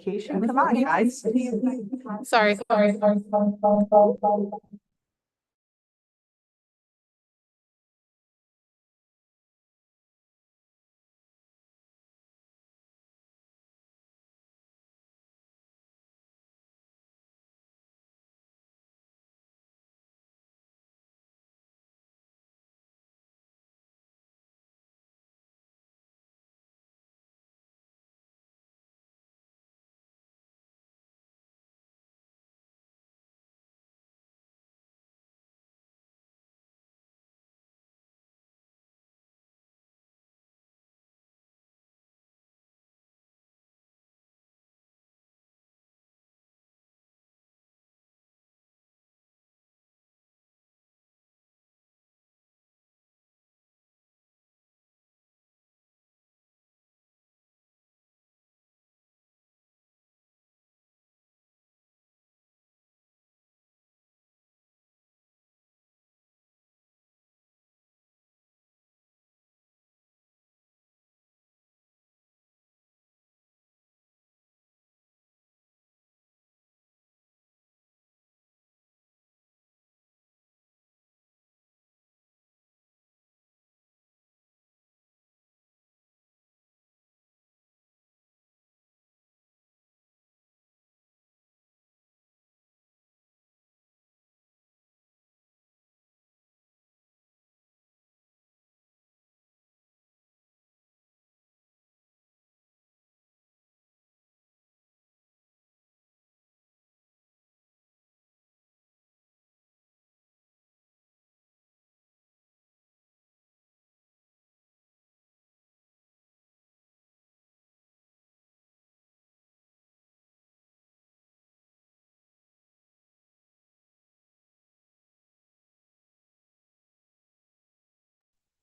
Come on, guys. Sorry.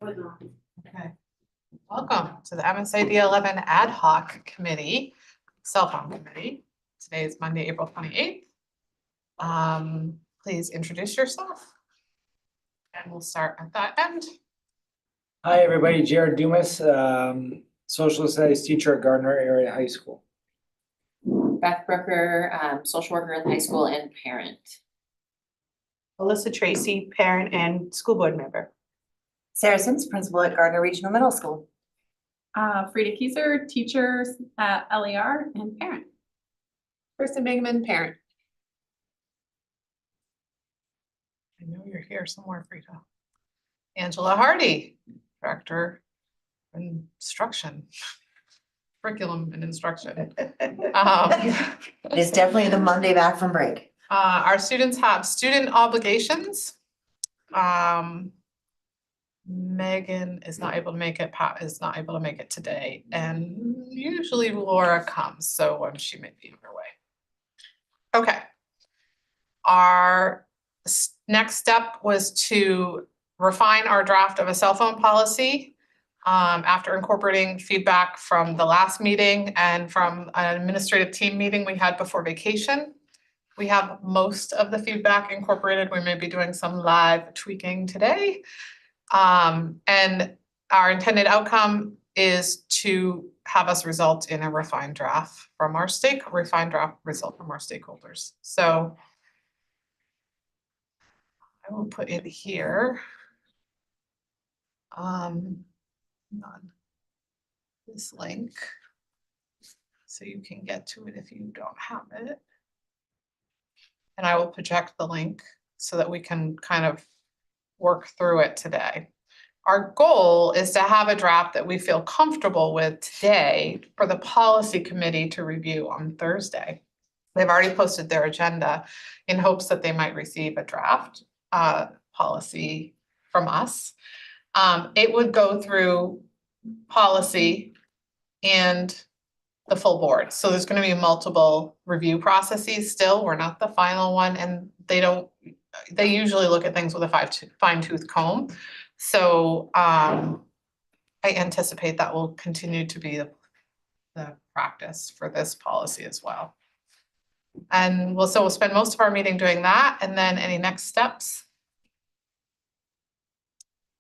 Okay. Welcome to the MSAD11 Ad Hoc Committee, Cell Phone Committee. Today is Monday, April 28th. Please introduce yourself. And we'll start at that end. Hi, everybody. Jared Dumas, social studies teacher at Gardner Area High School. Beth Brooker, social worker in high school and parent. Alyssa Tracy, parent and school board member. Sarah Sims, principal at Gardner Regional Middle School. Frida Kieser, teacher at LER and parent. Kristen Bingman, parent. I know you're here somewhere, Frida. Angela Hardy, director of instruction, curriculum and instruction. It is definitely the Monday back from break. Our students have student obligations. Megan is not able to make it, Pat is not able to make it today, and usually Laura comes, so she may be on her way. Okay. Our next step was to refine our draft of a cell phone policy after incorporating feedback from the last meeting and from an administrative team meeting we had before vacation. We have most of the feedback incorporated. We may be doing some live tweaking today. And our intended outcome is to have us result in a refined draft from our result from our stakeholders. So I will put it here. On this link, so you can get to it if you don't have it. And I will project the link so that we can kind of work through it today. Our goal is to have a draft that we feel comfortable with today for the policy committee to review on Thursday. They've already posted their agenda in hopes that they might receive a draft policy from us. It would go through policy and the full board. So there's going to be multiple review processes still. We're not the final one, and they usually look at things with a fine-tooth comb. So I anticipate that will continue to be the practice for this policy as well. And we'll spend most of our meeting doing that, and then any next steps.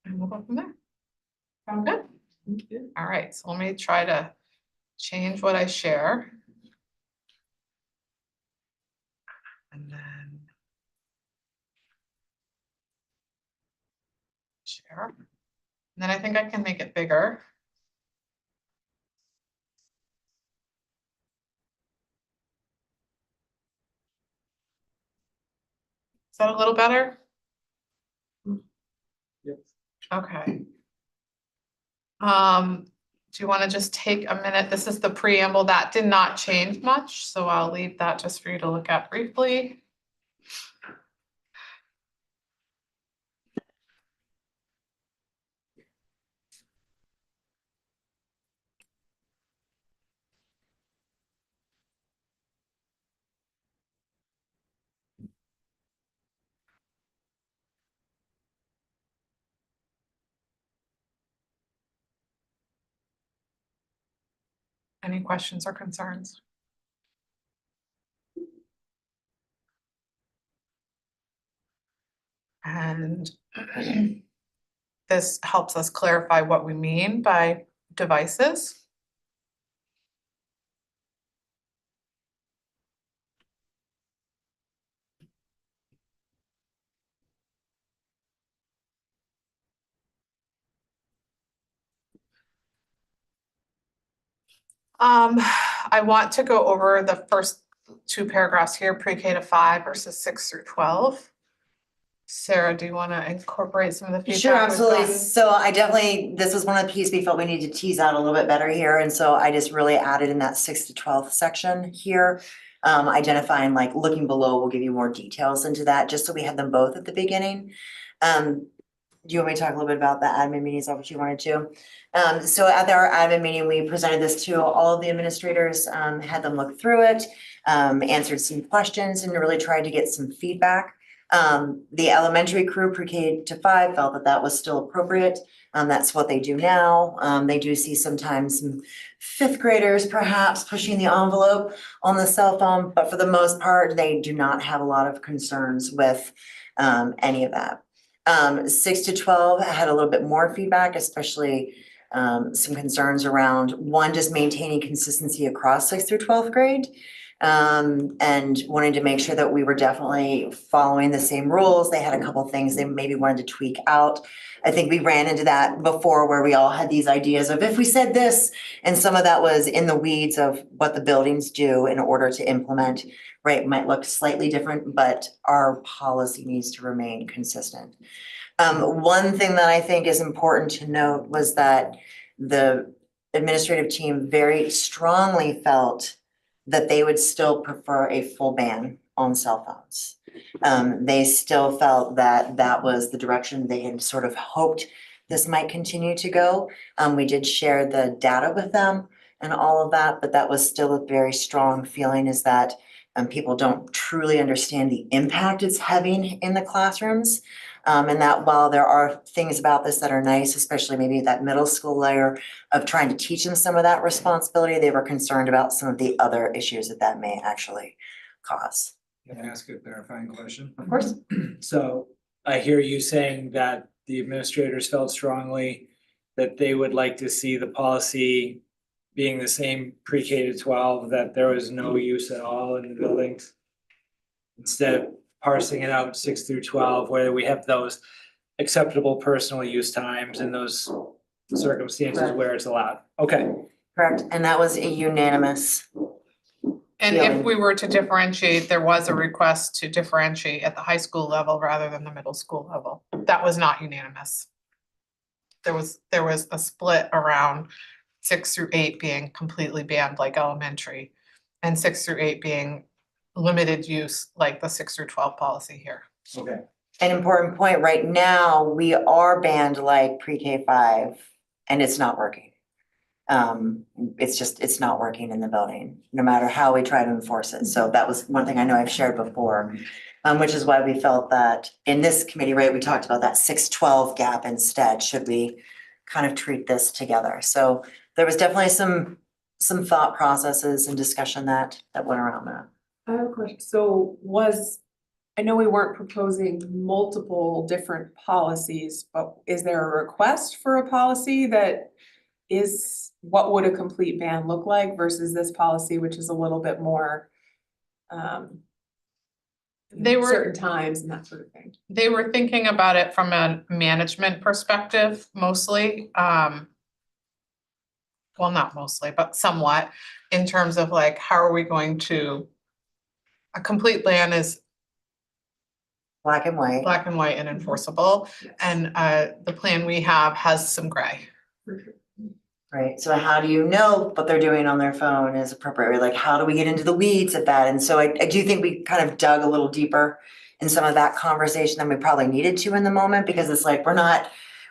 And we'll go from there. Sound good? All right, so let me try to change what I share. And then share. And then I think I can make it bigger. Is that a little better? Yep. Okay. Do you want to just take a minute? This is the preamble. That did not change much, so I'll leave that just for you to look at briefly. Any questions or concerns? And this helps us clarify what we mean by devices. I want to go over the first two paragraphs here, pre-K to 5 versus 6 through 12. Sarah, do you want to incorporate some of the feedback? Sure, we've absolutely. gotten? So I definitely, this was one of the pieces we felt we needed to tease out a little bit better here. And so I just really added in that 6 to 12 section here. Identifying like looking below will give you more details into that, just so we have them both at the beginning. Do you want me to talk a little bit about the admin meeting? Is that what you wanted to? So at our admin meeting, we presented this to all of the administrators, had them look through it, answered some questions and really tried to get some feedback. The elementary crew pre-K to 5 felt that that was still appropriate. That's what they do now. They do see sometimes some fifth graders perhaps pushing the envelope on the cell phone, but for the most part, they do not have a lot of concerns with any of that. 6 to 12 had a little bit more feedback, especially some concerns around one, just maintaining consistency across 6th through 12th grade. And wanting to make sure that we were definitely following the same rules. They had a couple things they maybe wanted to tweak out. I think we ran into that before where we all had these ideas of if we said this, and some of that was in the weeds of what the buildings do in order to implement, right? Might look slightly different, but our policy needs to remain consistent. One thing that I think is important to note was that the administrative team very strongly felt that they would still prefer a full ban on cell phones. They still felt that that was the direction they had sort of hoped this might continue to go. We did share the data with them and all of that, but that was still a very strong feeling is that people don't truly understand the impact it's having in the classrooms. And that while there are things about this that are nice, especially maybe that middle school layer of trying to teach them some of that responsibility, they were concerned about some of the other issues that that may actually cause. Can I ask a clarifying question? Of course. So I hear you saying that the administrators felt strongly that they would like to see the policy being the same pre-K to 12, that there was no use at all in the buildings. Instead of parsing it out 6 through 12, where we have those acceptable personal use times and those circumstances Right. where it's allowed. Okay, Correct, and that was a unanimous. And if feeling. we were to differentiate, there was a request to differentiate at the high school level rather than the middle school level. That was not unanimous. There was a split around 6 through 8 being completely banned like elementary, and 6 through 8 being limited use like the 6 through 12 policy here. okay. An important point, right now, we are banned like pre-K 5 and it's not working. It's not working in the building, no matter how we try to enforce it. So that was one thing I know I've shared before. Which is why we felt that in this committee, right, we talked about that 6-12 gap instead, should we kind of treat this together? So there was definitely some thought processes and discussion that went around that. I have a question. So I know we weren't proposing multiple different policies, but is there a request for a policy that is, what would a complete ban look like versus this policy, which is a little bit more They were- certain times and that sort of thing. They were thinking about it from a management perspective mostly, well, not mostly, but somewhat, in terms of like, how are we going to, a complete ban is Black and white. black and white and enforceable, Yes. and the plan we have has some gray. Right, so how do you know what they're doing on their phone is appropriate, like how do we get into the weeds of that? And so I do think we kind of dug a little deeper in some of that conversation than we probably needed to in the moment, because it's like, we're not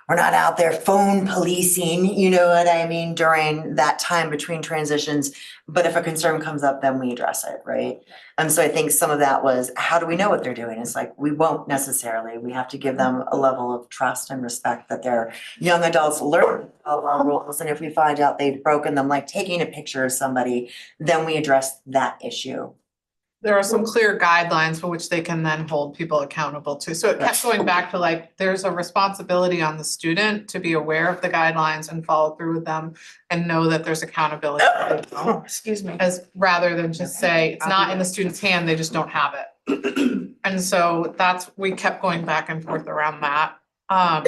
out there phone policing, you know what I mean, during that time between transitions. But if a concern comes up, then we address it, right? And so I think some of that was, how do we know what they're doing? It's like, we won't necessarily, we have to give them a level of trust and respect that they're young adults learn our rules. And if we find out they've broken them, like taking a picture of somebody, then we address that issue. There are some clear guidelines for which they can then hold people accountable to. So it kept going back to like, there's a responsibility on the student to be aware of the guidelines and follow through with them and know that there's accountability. Excuse me. As rather than just say, it's not in the student's hand, they just don't have it. And so we kept going back and forth around that. I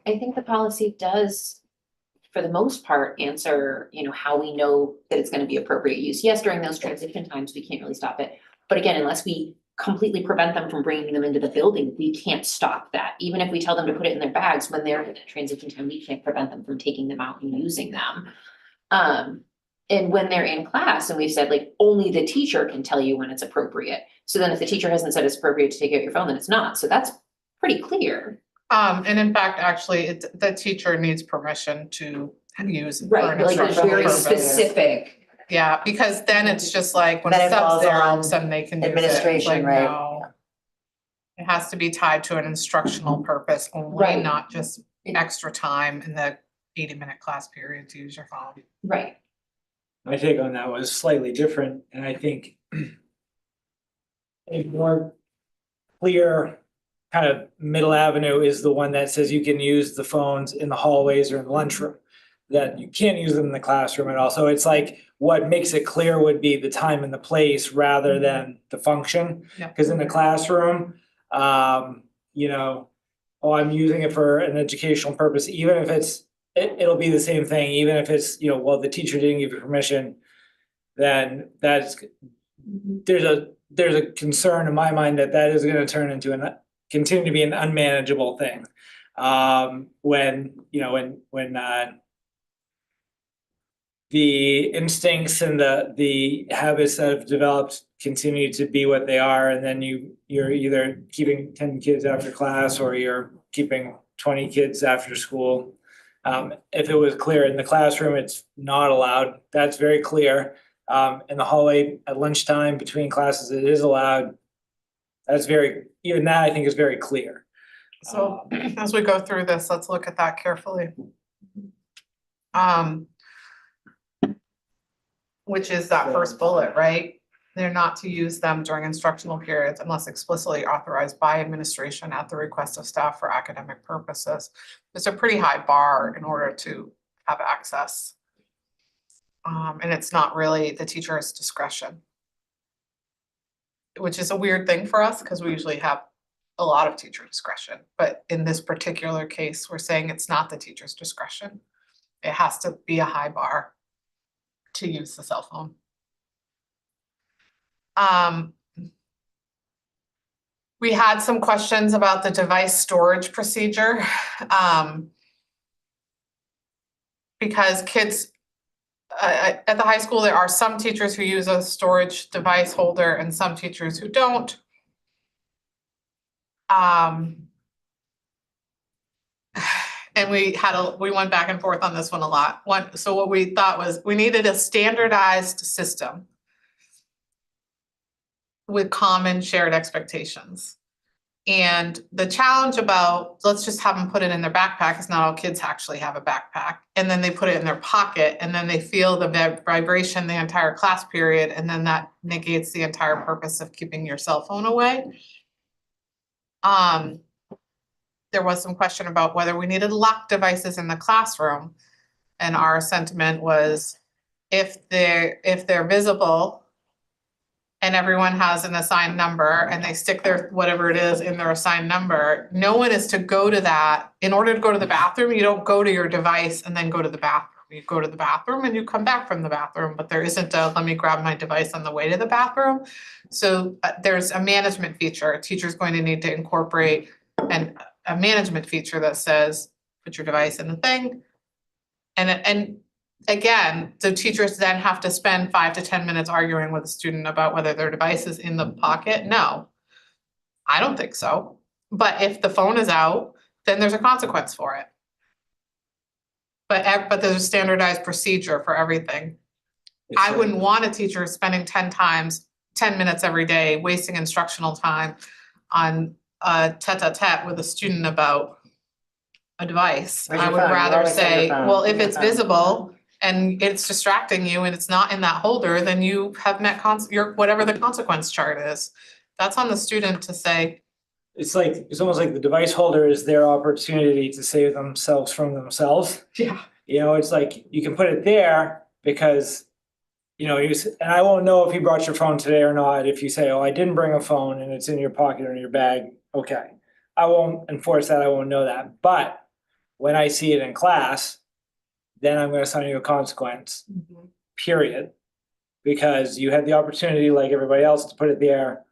think the policy does, for the most part, answer, how we know that it's gonna be appropriate use. Yes, during those transition times, we can't really stop it. But again, unless we completely prevent them from bringing them into the building, we can't stop that. Even if we tell them to put it in their bags, when they're in that transition time, we can't prevent them from taking them out and using them. And when they're in class, and we've said like, only the teacher can tell you when it's appropriate. So then if the teacher hasn't said it's appropriate to take out your phone, then it's not. So that's pretty clear. And in fact, actually, the teacher needs permission to use it for Right, an like there's instructional very purpose. specific. Yeah, because then it's just like when Then a it falls sub's there, all on of a sudden they can use it. It's administration, like, right? no. It has to be tied to an instructional purpose only, Right. not just extra time in the 80-minute class period to use your phone. Right. My take on that was slightly different, and I think a more clear kind of middle avenue is the one that says you can use the phones in the hallways or in the lunchroom, that you can't use them in the classroom at all. So it's like, what makes it clear would be the time and the place rather than the function. Yeah. Because in the classroom, I'm using it for an educational purpose, even if it'll be the same thing, even if it's, well, the teacher didn't give you permission, then there's a concern in my mind that is gonna turn into continue to be an unmanageable thing. When the instincts and the habits that have developed continue to be what they are, and then you're either keeping 10 kids after class or you're keeping 20 kids after school. If it was clear in the classroom, it's not allowed, that's very clear. In the hallway at lunchtime between classes, it is allowed. Even that I think is very clear. So as we go through this, let's look at that carefully. Which is that first bullet, right? They're not to use them during instructional periods unless explicitly authorized by administration at the request of staff for academic purposes. It's a pretty high bar in order to have access. And it's not really the teacher's discretion. Which is a weird thing for us because we usually have a lot of teacher discretion, but in this particular case, we're saying it's not the teacher's discretion. It has to be a high bar to use the cell phone. We had some questions about the device storage procedure. Because kids, at the high school, there are some teachers who use a storage device holder and some teachers who don't. And we went back and forth on this one a lot. So what we thought was we needed a standardized system with common shared expectations. And the challenge about, let's just have them put it in their backpack, is not all kids actually have a backpack. And then they put it in their pocket and then they feel the vibration the entire class period. And then that negates the entire purpose of keeping your cell phone away. There was some question about whether we needed locked devices in the classroom. And our sentiment was, if they're visible and everyone has an assigned number and they stick their, whatever it is in their assigned number, no one is to go to that. In order to go to the bathroom, you don't go to your device and then go to the bathroom. You go to the bathroom and you come back from the bathroom, but there isn't a, let me grab my device on the way to the bathroom. So there's a management feature. A teacher's going to need to incorporate a management feature that says, put your device in the thing. And again, the teachers then have to spend 5 to 10 minutes arguing with a student about whether their device is in the pocket. No, I don't think so. But if the phone is out, then there's a consequence for it. But there's a standardized procedure for everything. I wouldn't want a teacher spending 10 minutes every day, wasting instructional time on a tete-a-tete with a student about a device. Where's I your would phone? You rather always have your say, phone. well, if Your it's phone. visible and it's distracting you and it's not in that holder, then you have met your, whatever the consequence chart is. That's on the student to say, It's like, it's almost like the device holder is their opportunity to save themselves from themselves. yeah, You know, it's like, you can put it there because, you know, and I won't know if you brought your phone today or not, if you say, oh, I didn't bring a phone and it's in your pocket or in your bag, okay. I won't enforce that, I won't know that, but when I see it in class, then I'm gonna assign you a consequence, period. Because you had the opportunity, like everybody else, to put it there.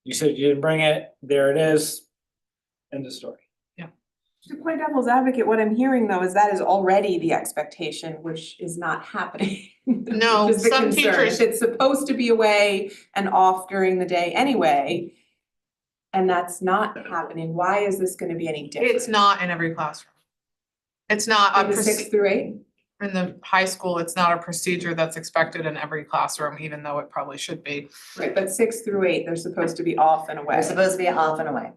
You said you didn't bring it, there it is, end of story. To play devil's advocate, what I'm hearing though is that is already the expectation, which is not happening. No, Which is the some concern. teachers- If it's supposed to be away and off during the day anyway, and that's not happening, why is this gonna be any different? it's not in every classroom. It's not a In the 6th through 8th? in the high school, it's not a procedure that's expected in every classroom, even though it probably should be. Right, but 6th through 8th, they're supposed to be off and away. They're supposed to be off and away.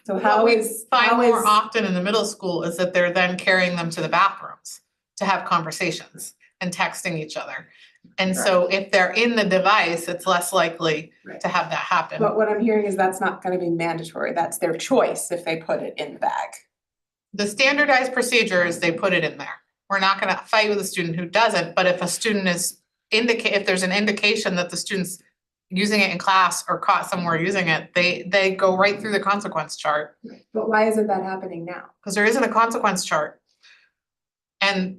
So What how we is, find how more is, often in the middle school is that they're then carrying them to the bathrooms to have conversations and texting each other. And so if they're in the device, it's less likely Right. to have that happen. but what I'm hearing is that's not gonna be mandatory, that's their choice if they put it in the bag. The standardized procedure is they put it in there. We're not gonna fight with a student who doesn't, but if a student is if there's an indication that the student's using it in class or caught somewhere using it, they go right through the consequence chart, But why isn't that happening now? because there isn't a consequence chart. And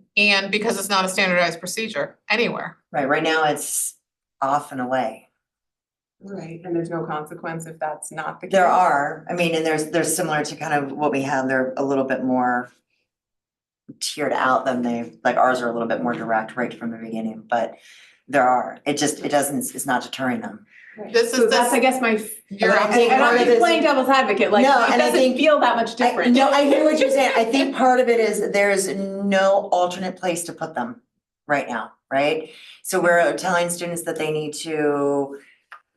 because it's not a standardized procedure anywhere. Right now it's off and away. Right, and there's no consequence if that's not the case. There are, I mean, and there's similar to kind of what we have, they're a little bit more tiered out than like ours are a little bit more direct right from the beginning, but there are, it doesn't, it's not deterring them. Right. This So is that's, I this, guess, my, you're I think and part I'm of just this- playing devil's advocate, like, No, it and I doesn't think- feel that much different. No, I hear what you're saying. I think part of it is there's no alternate place to put them right now, right? So we're telling students that they need to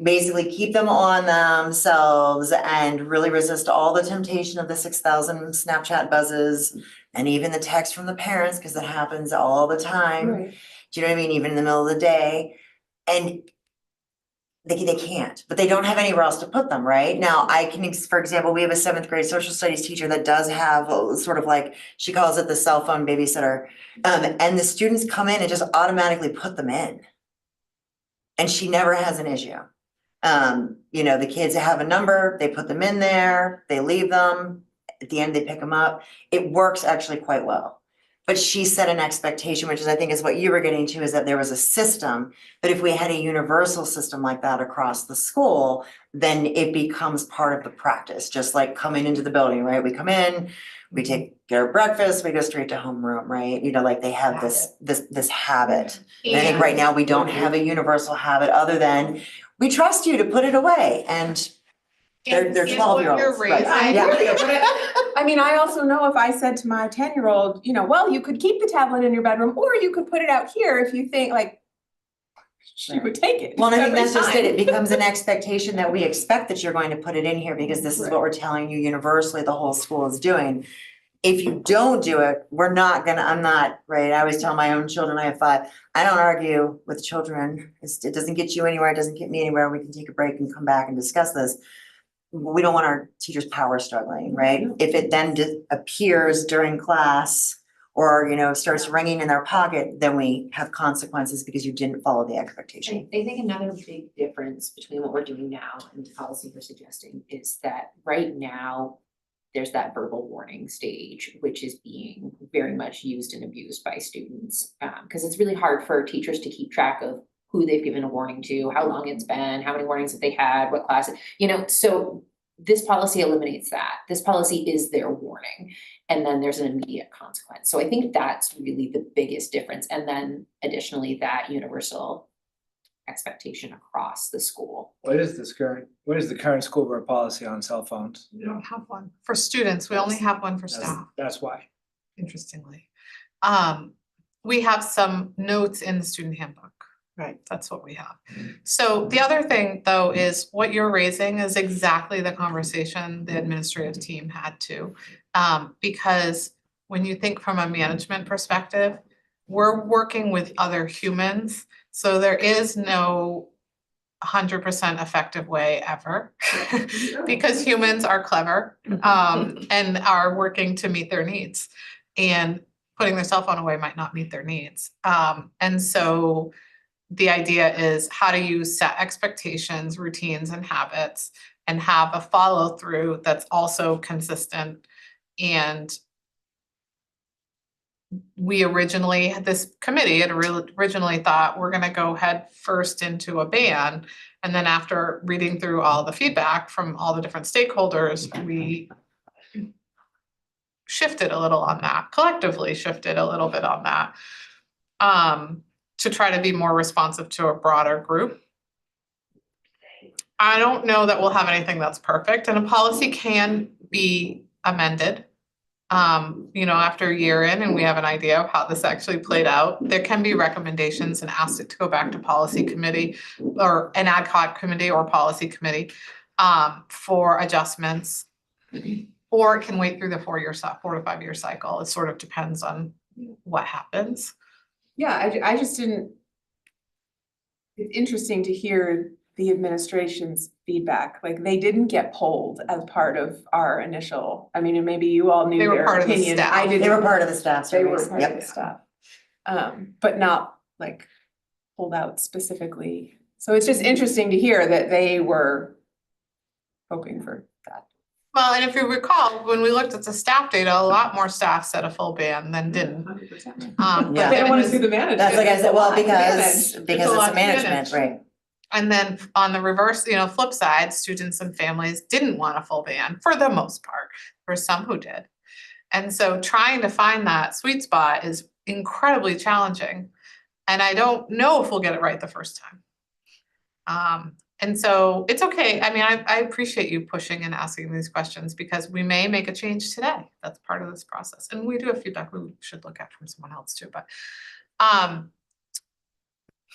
basically keep them on themselves and really resist all the temptation of the 6,000 Snapchat buzzes and even the text from the parents, because it happens all the time. Right. Do you know what I mean? Even in the middle of the day. And they can't, but they don't have anywhere else to put them, right? Now, I can, for example, we have a 7th grade social studies teacher that does have a sort of like, she calls it the cell phone babysitter. And the students come in and just automatically put them in. And she never has an issue. You know, the kids have a number, they put them in there, they leave them, at the end they pick them up. It works actually quite well. But she set an expectation, which is, I think is what you were getting to, is that there was a system. But if we had a universal system like that across the school, then it becomes part of the practice, just like coming into the building, right? We come in, we get our breakfast, we go straight to homeroom, right? You know, like they have this habit. And I think right now we don't have a universal habit other than we trust you to put it away, and they're 12-year-olds. Right. I Yeah. hear you, but I mean, I also know if I said to my 10-year-old, you know, well, you could keep the tablet in your bedroom, or you could put it out here if you think like, she would take it. Well, and I think every that's just it. time. It becomes an expectation that we expect that you're going to put it in here because this is Right. what we're telling you universally, the whole school is doing. If you don't do it, I'm not, right? I always tell my own children, I have 5, I don't argue with children. It doesn't get you anywhere, it doesn't get me anywhere. We can take a break and come back and discuss this. We don't want our teachers' power struggling, right? If it then appears during class or, starts ringing in their pocket, then we have consequences because you didn't follow the expectation. I think another big difference between what we're doing now and the policy we're suggesting is that right now, there's that verbal warning stage, which is being very much used and abused by students. Because it's really hard for teachers to keep track of who they've given a warning to, how long it's been, how many warnings that they had, what classes, so this policy eliminates that. This policy is their warning, and then there's an immediate consequence. So I think that's really the biggest difference. And then additionally, that universal expectation across the school. What is the current school board policy on cell phones? We don't have one. For students, we only have one for staff, That's why. interestingly. We have some notes in the student handbook. Right. That's what we have. So the other thing, though, is what you're raising is exactly the conversation the administrative team had to. Because when you think from a management perspective, we're working with other humans, so there is no 100% effective way ever. Because humans are clever, and are working to meet their needs. And putting their cell phone away might not meet their needs. And so the idea is, how do you set expectations, routines, and habits, and have a follow through that's also consistent. And we originally, this committee had originally thought we're gonna go head first into a ban. And then after reading through all the feedback from all the different stakeholders, we shifted a little on that, collectively shifted a little bit on that. To try to be more responsive to a broader group. I don't know that we'll have anything that's perfect, and a policy can be amended. After a year in and we have an idea of how this actually played out, there can be recommendations and ask it to go back to policy committee or an ad hoc committee or policy committee for adjustments. Or it can wait through the 4 to 5 year cycle. It sort of depends on what happens. Yeah, I just didn't. It's interesting to hear the administration's feedback, like they didn't get polled as part of our initial, and maybe you all knew They were their part of the opinion, staff. I didn't. They were part of the staff They were surveys. part of Yep. the staff. But not like pulled out specifically, so it's just interesting to hear that they were hoping for that. Well, and if you recall, when we looked at the staff data, a lot more staff said a full ban than didn't. 100%. But Yeah. They then don't it wanna was- see the management. That's like I said, well, It's a lot to because manage. it's lot a to management, manage. right? And then on the reverse, flip side, students and families didn't want a full ban for the most part. There were some who did. And so trying to find that sweet spot is incredibly challenging. And I don't know if we'll get it right the first time. And so it's okay. I appreciate you pushing and asking these questions because we may make a change today. That's part of this process. And we do have feedback we should look at from someone else too, but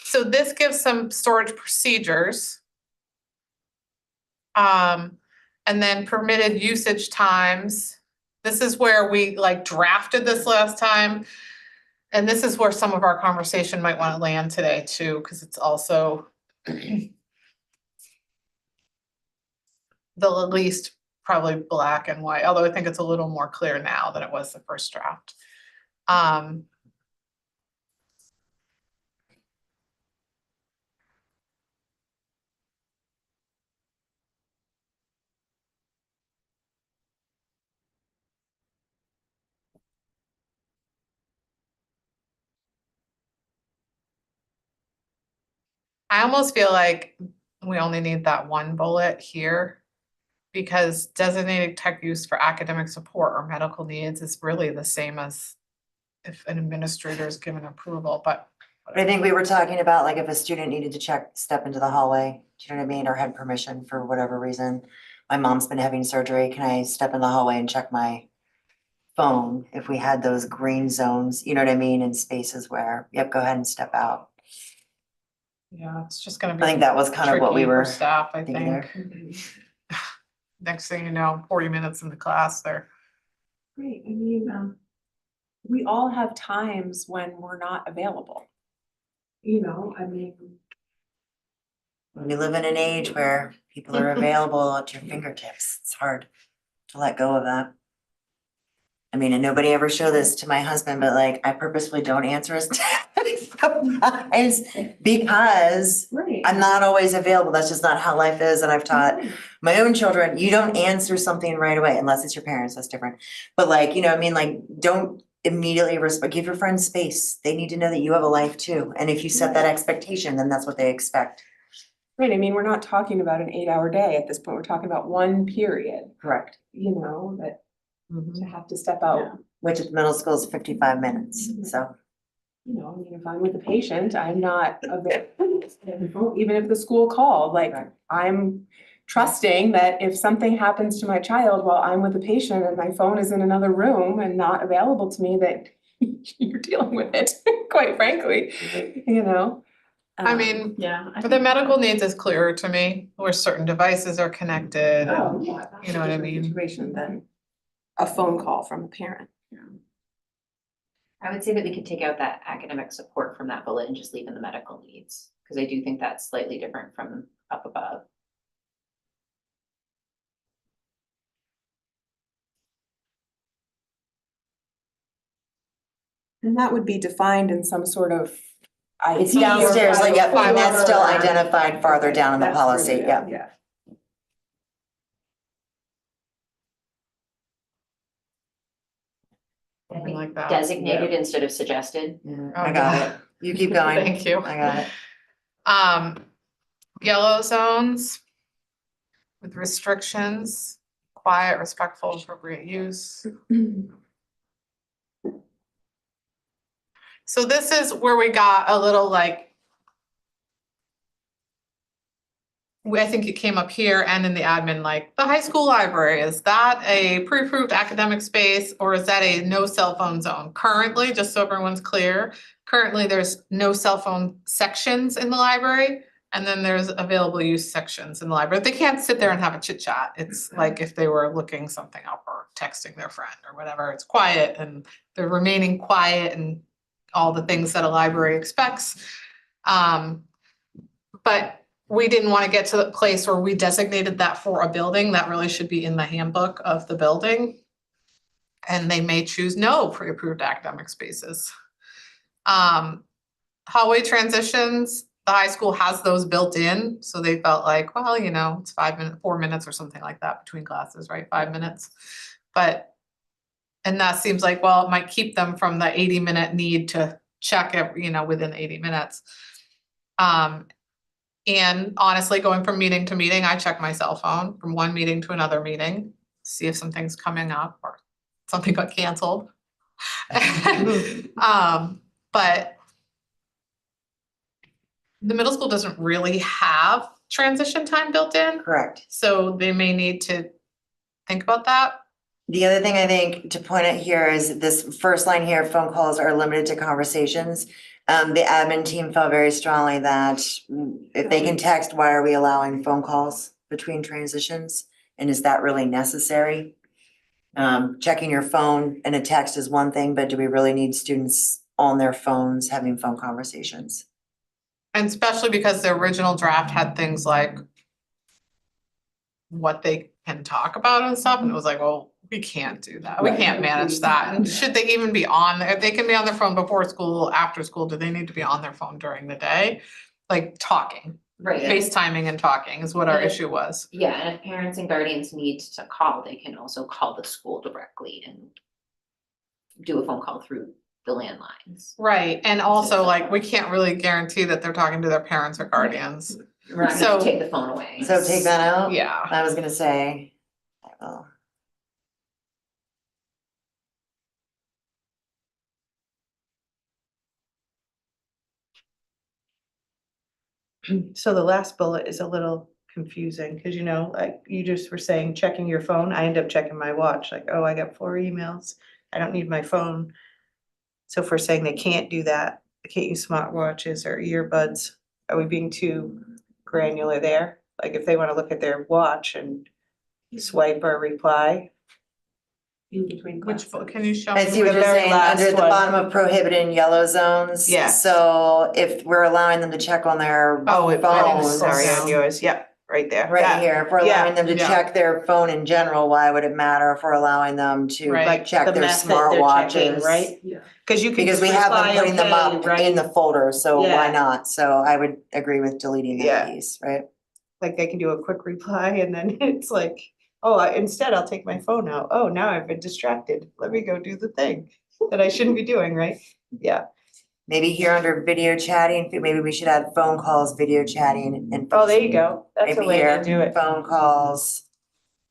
so this gives some storage procedures. And then permitted usage times. This is where we drafted this last time. And this is where some of our conversation might want to land today too, because it's also the least probably black and white, although I think it's a little more clear now than it was the first draft. I almost feel like we only need that one bullet here. Because designated tech use for academic support or medical needs is really the same as if an administrator is given approval, but. But I think we were talking about like if a student needed to step into the hallway, do you know what I mean, or had permission for whatever reason. My mom's been having surgery, can I step in the hallway and check my phone if we had those green zones, you know what I mean, in spaces where, yep, go ahead and step out. Yeah, it's just gonna be. I think that was kind of what we tricky for were staff, I thinking there. think. Next thing you know, 40 minutes in the class, they're. Great, we all have times when we're not available. We live in an age where people are available at your fingertips. It's hard to let go of that. I mean, and nobody ever showed this to my husband, but like, I purposefully don't answer his text sometimes because Right. I'm not always available. That's just not how life is. And I've taught my own children, you don't answer something right away unless it's your parents, that's different. But like, you know, what I mean, like, don't immediately respond, give your friends space. They need to know that you have a life too. And if you set that expectation, then that's what they expect. Right, I mean, we're not talking about an 8-hour day at this point, we're talking about one period, Correct. you know, that Mm-hmm. to have to step out. Which at the middle school is 55 minutes, so. You know, I mean, if I'm with a patient, I'm not available, even if the school called, like, Right. I'm trusting that if something happens to my child while I'm with the patient and my phone is in another room and not available to me, that you're dealing with it, quite frankly, you know? I mean, Yeah. I the think- medical needs is clearer to me, where certain devices are connected. Oh, yeah. that's You know a what I different mean? Situation than a phone call from a parent. I would say that we could take out that academic support from that bullet and just leave in the medical needs, because I do think that's slightly different from up above. And that would be defined in some sort of. It's IT or downstairs, like, yeah, and that's still whatever. identified farther down in the That's where policy, we yeah. are, Yeah. Something like that. Designated instead of suggested. I got it. You keep going. Thank you. I got it. Yellow zones with restrictions, quiet, respectful, appropriate use. So this is where we got a little like, I think it came up here and in the admin, like the high school library, is that a pre-approved academic space or is that a no cell phone zone? Currently, just so everyone's clear, currently there's no cell phone sections in the library. And then there's available use sections in the library. They can't sit there and have a chit chat. It's like if they were looking something up or texting their friend or whatever, it's quiet and they're remaining quiet and all the things that a library expects. But we didn't want to get to the place where we designated that for a building. That really should be in the handbook of the building. And they may choose no pre-approved academic spaces. Hallway transitions, the high school has those built in, so they felt like, well, you know, it's 4 minutes or something like that between classes, right? 5 minutes. And that seems like, well, it might keep them from the 80-minute need to check every, you know, within 80 minutes. And honestly, going from meeting to meeting, I check my cell phone from one meeting to another meeting, see if something's coming up or something got canceled. But the middle school doesn't really have transition time built in, Correct. so they may need to think about that. The other thing I think to point out here is this first line here, phone calls are limited to conversations. The admin team felt very strongly that if they can text, why are we allowing phone calls between transitions? And is that really necessary? Checking your phone and a text is one thing, but do we really need students on their phones having phone conversations? And especially because the original draft had things like what they can talk about and stuff, and it was like, well, we can't do that, we can't manage that, and should they even be on there, they can be on their phone before school, after school, do they need to be on their phone during the day? Like talking, Right. FaceTiming and talking is what our issue was. Yeah, and if parents and guardians need to call, they can also call the school directly and do a phone call through the landlines. Right, and also like, we can't really guarantee that they're talking to their parents or guardians, We're not So- gonna take the phone away. So take that out? yeah. I was gonna say, oh, So the last bullet is a little confusing, because you know, like you just were saying, checking your phone, I end up checking my watch, like, oh, I got 4 emails, I don't need my phone. So if we're saying they can't do that, they can't use smartwatches or earbuds, are we being too granular there? Like if they wanna look at their watch and swipe or reply? In between Which, classes. can you show I me? see what The you're very saying, last under the one. bottom of prohibited in yellow zones. Yes. So if we're allowing them to check on their Oh, I didn't, phones. sorry on yours, yep, right there. Right That- here, if we're yeah, allowing them to yeah. check their phone in general, why would it matter if we're allowing them to Right. Like check the their method they're checking, smartwatches? right? Yeah. Cause you can Because just we have them reply, putting them okay, up right? in the folder, so why Yeah. not? So I would agree with deleting Yeah. that piece, right? Like they can do a quick reply and then it's like, oh, instead I'll take my phone out. Oh, now I've been distracted. Let me go do the thing that I shouldn't be doing, right? Yeah. Maybe here under video chatting, maybe we should add phone calls, video chatting and. Oh, there you go. That's a Maybe way to here, do it. phone calls,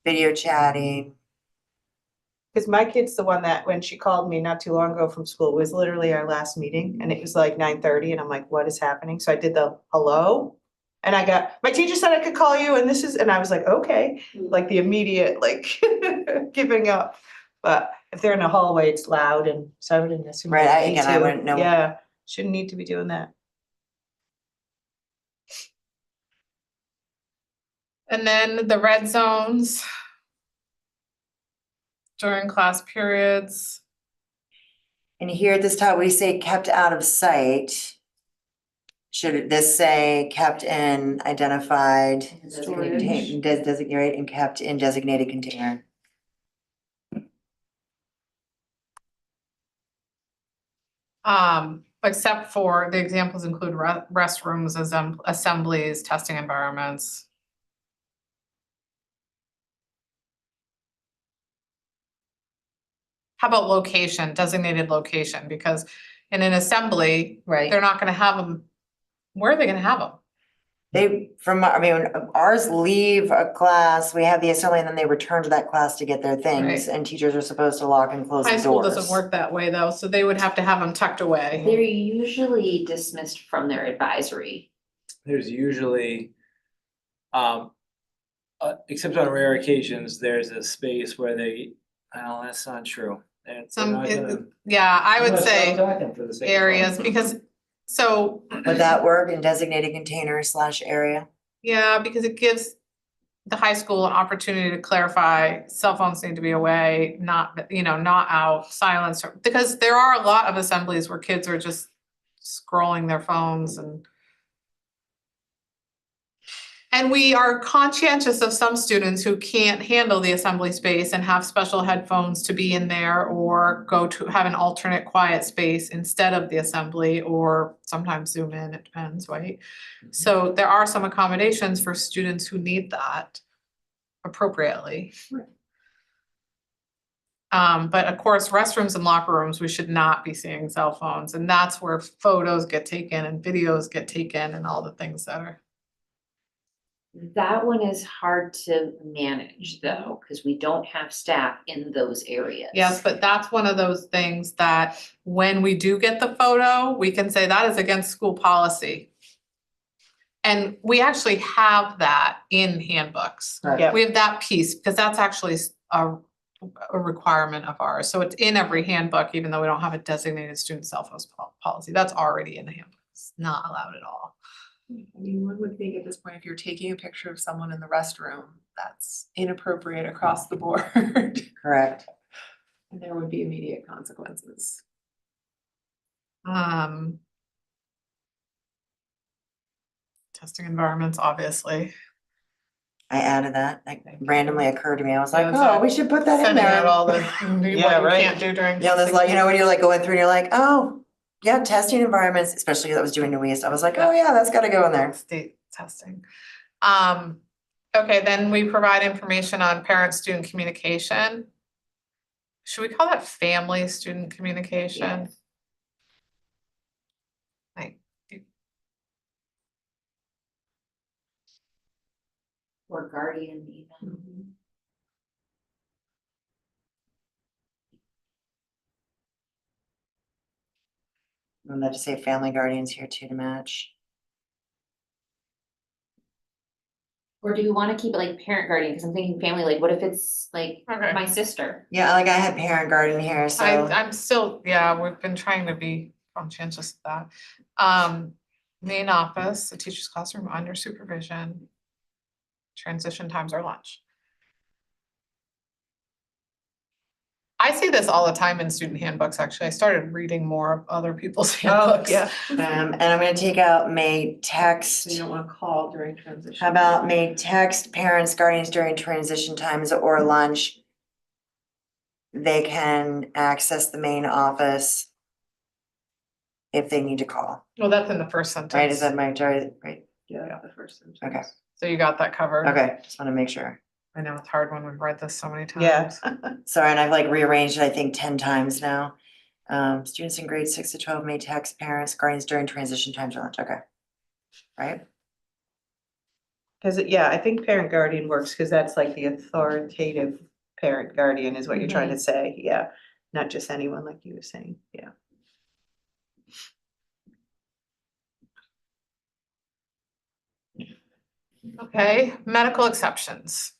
video chatting. Cause my kid's the one that, when she called me not too long ago from school, it was literally our last meeting and it was like 9:30 and I'm like, what is happening? So I did the hello. And I got, my teacher said I could call you and this is, and I was like, okay, like the immediate, like giving up. But if they're in a hallway, it's loud and so I would assume. Right, they again, I too. wouldn't know. Yeah, shouldn't need to be doing that. And then the red zones during class periods. And here at this top, we say kept out of sight. Should this say kept in identified, designate and kept in designated container? Except for the examples include restrooms, assemblies, testing environments. How about location, designated location? Because in an assembly, Right. they're not gonna have them, where are they gonna have them? Ours leave a class, we have the assembly and then they return to that class to get their things. Right. And teachers are supposed to lock and close the High doors. school doesn't work that way though, so they would have to have them tucked away. They're usually dismissed from their advisory. There's usually, except on rare occasions, there's a space where they, well, that's not true. Yeah, I would say areas. areas, because, so, Would that work in designated container / area? yeah, because it gives the high school an opportunity to clarify, cell phones need to be away, not, not out, silence, because there are a lot of assemblies where kids are just scrolling their phones and we are conscientious of some students who can't handle the assembly space and have special headphones to be in there or go to have an alternate quiet space instead of the assembly, or sometimes Zoom in, it depends, right? So there are some accommodations for students who need that appropriately. But of course, restrooms and locker rooms, we should not be seeing cell phones, and that's where photos get taken and videos get taken and all the things that are. That one is hard to manage though, because we don't have staff in those areas. Yes, but that's one of those things that when we do get the photo, we can say that is against school policy. And we actually have that in handbooks. Yeah. We have that piece, because that's actually a requirement of ours. So it's in every handbook, even though we don't have a designated student cell phone policy. That's already in the handbook. It's not allowed at all. I mean, one would think at this point, if you're taking a picture of someone in the restroom, that's inappropriate across the board. Correct. And there would be immediate consequences. Testing environments, obviously. I added that, like randomly occurred to me. I was like, Yeah, so oh, we should put that in Sending out there. all the, what you Yeah, right. can't do during. Yeah, there's testing. like, when you're like going through and you're like, oh, yeah, testing environments, especially because I was doing New East. I was like, oh yeah, that's gotta go in there. State testing. Okay, then we provide information on parent-student communication. Should we call that family-student communication? Yes. Like, Or guardian even. I'm about to say family guardians here too to match. Or do you want to keep it like parent guardian? Because I'm thinking family, like what if it's like Okay. my sister? Yeah, like I had parent guardian here, so. I'm still, yeah, we've been trying to be conscientious of that. Main office, the teacher's classroom under supervision. Transition times or lunch. I see this all the time in student handbooks, actually. I started reading more of other people's Oh, handbooks. yeah. And I'm gonna take out may text. So you don't wanna call during transition. How about may text parents, guardians during transition times or lunch? They can access the main office if they need to call, Well, that's in the first sentence. right? Is that my, right? Yeah, the first sentence. Okay. So you got that covered. Okay, just wanna make sure. I know it's hard when we've read this so many times. Yeah. Sorry, and I've like rearranged it, I think 10 times now. Students in grades 6 to 12 may text parents, guardians during transition times or lunch, okay. Right? Cause yeah, I think parent guardian works, cause that's like the authoritative parent guardian is what you're trying to say, yeah. Not just anyone like you were saying, yeah. Okay, medical exceptions.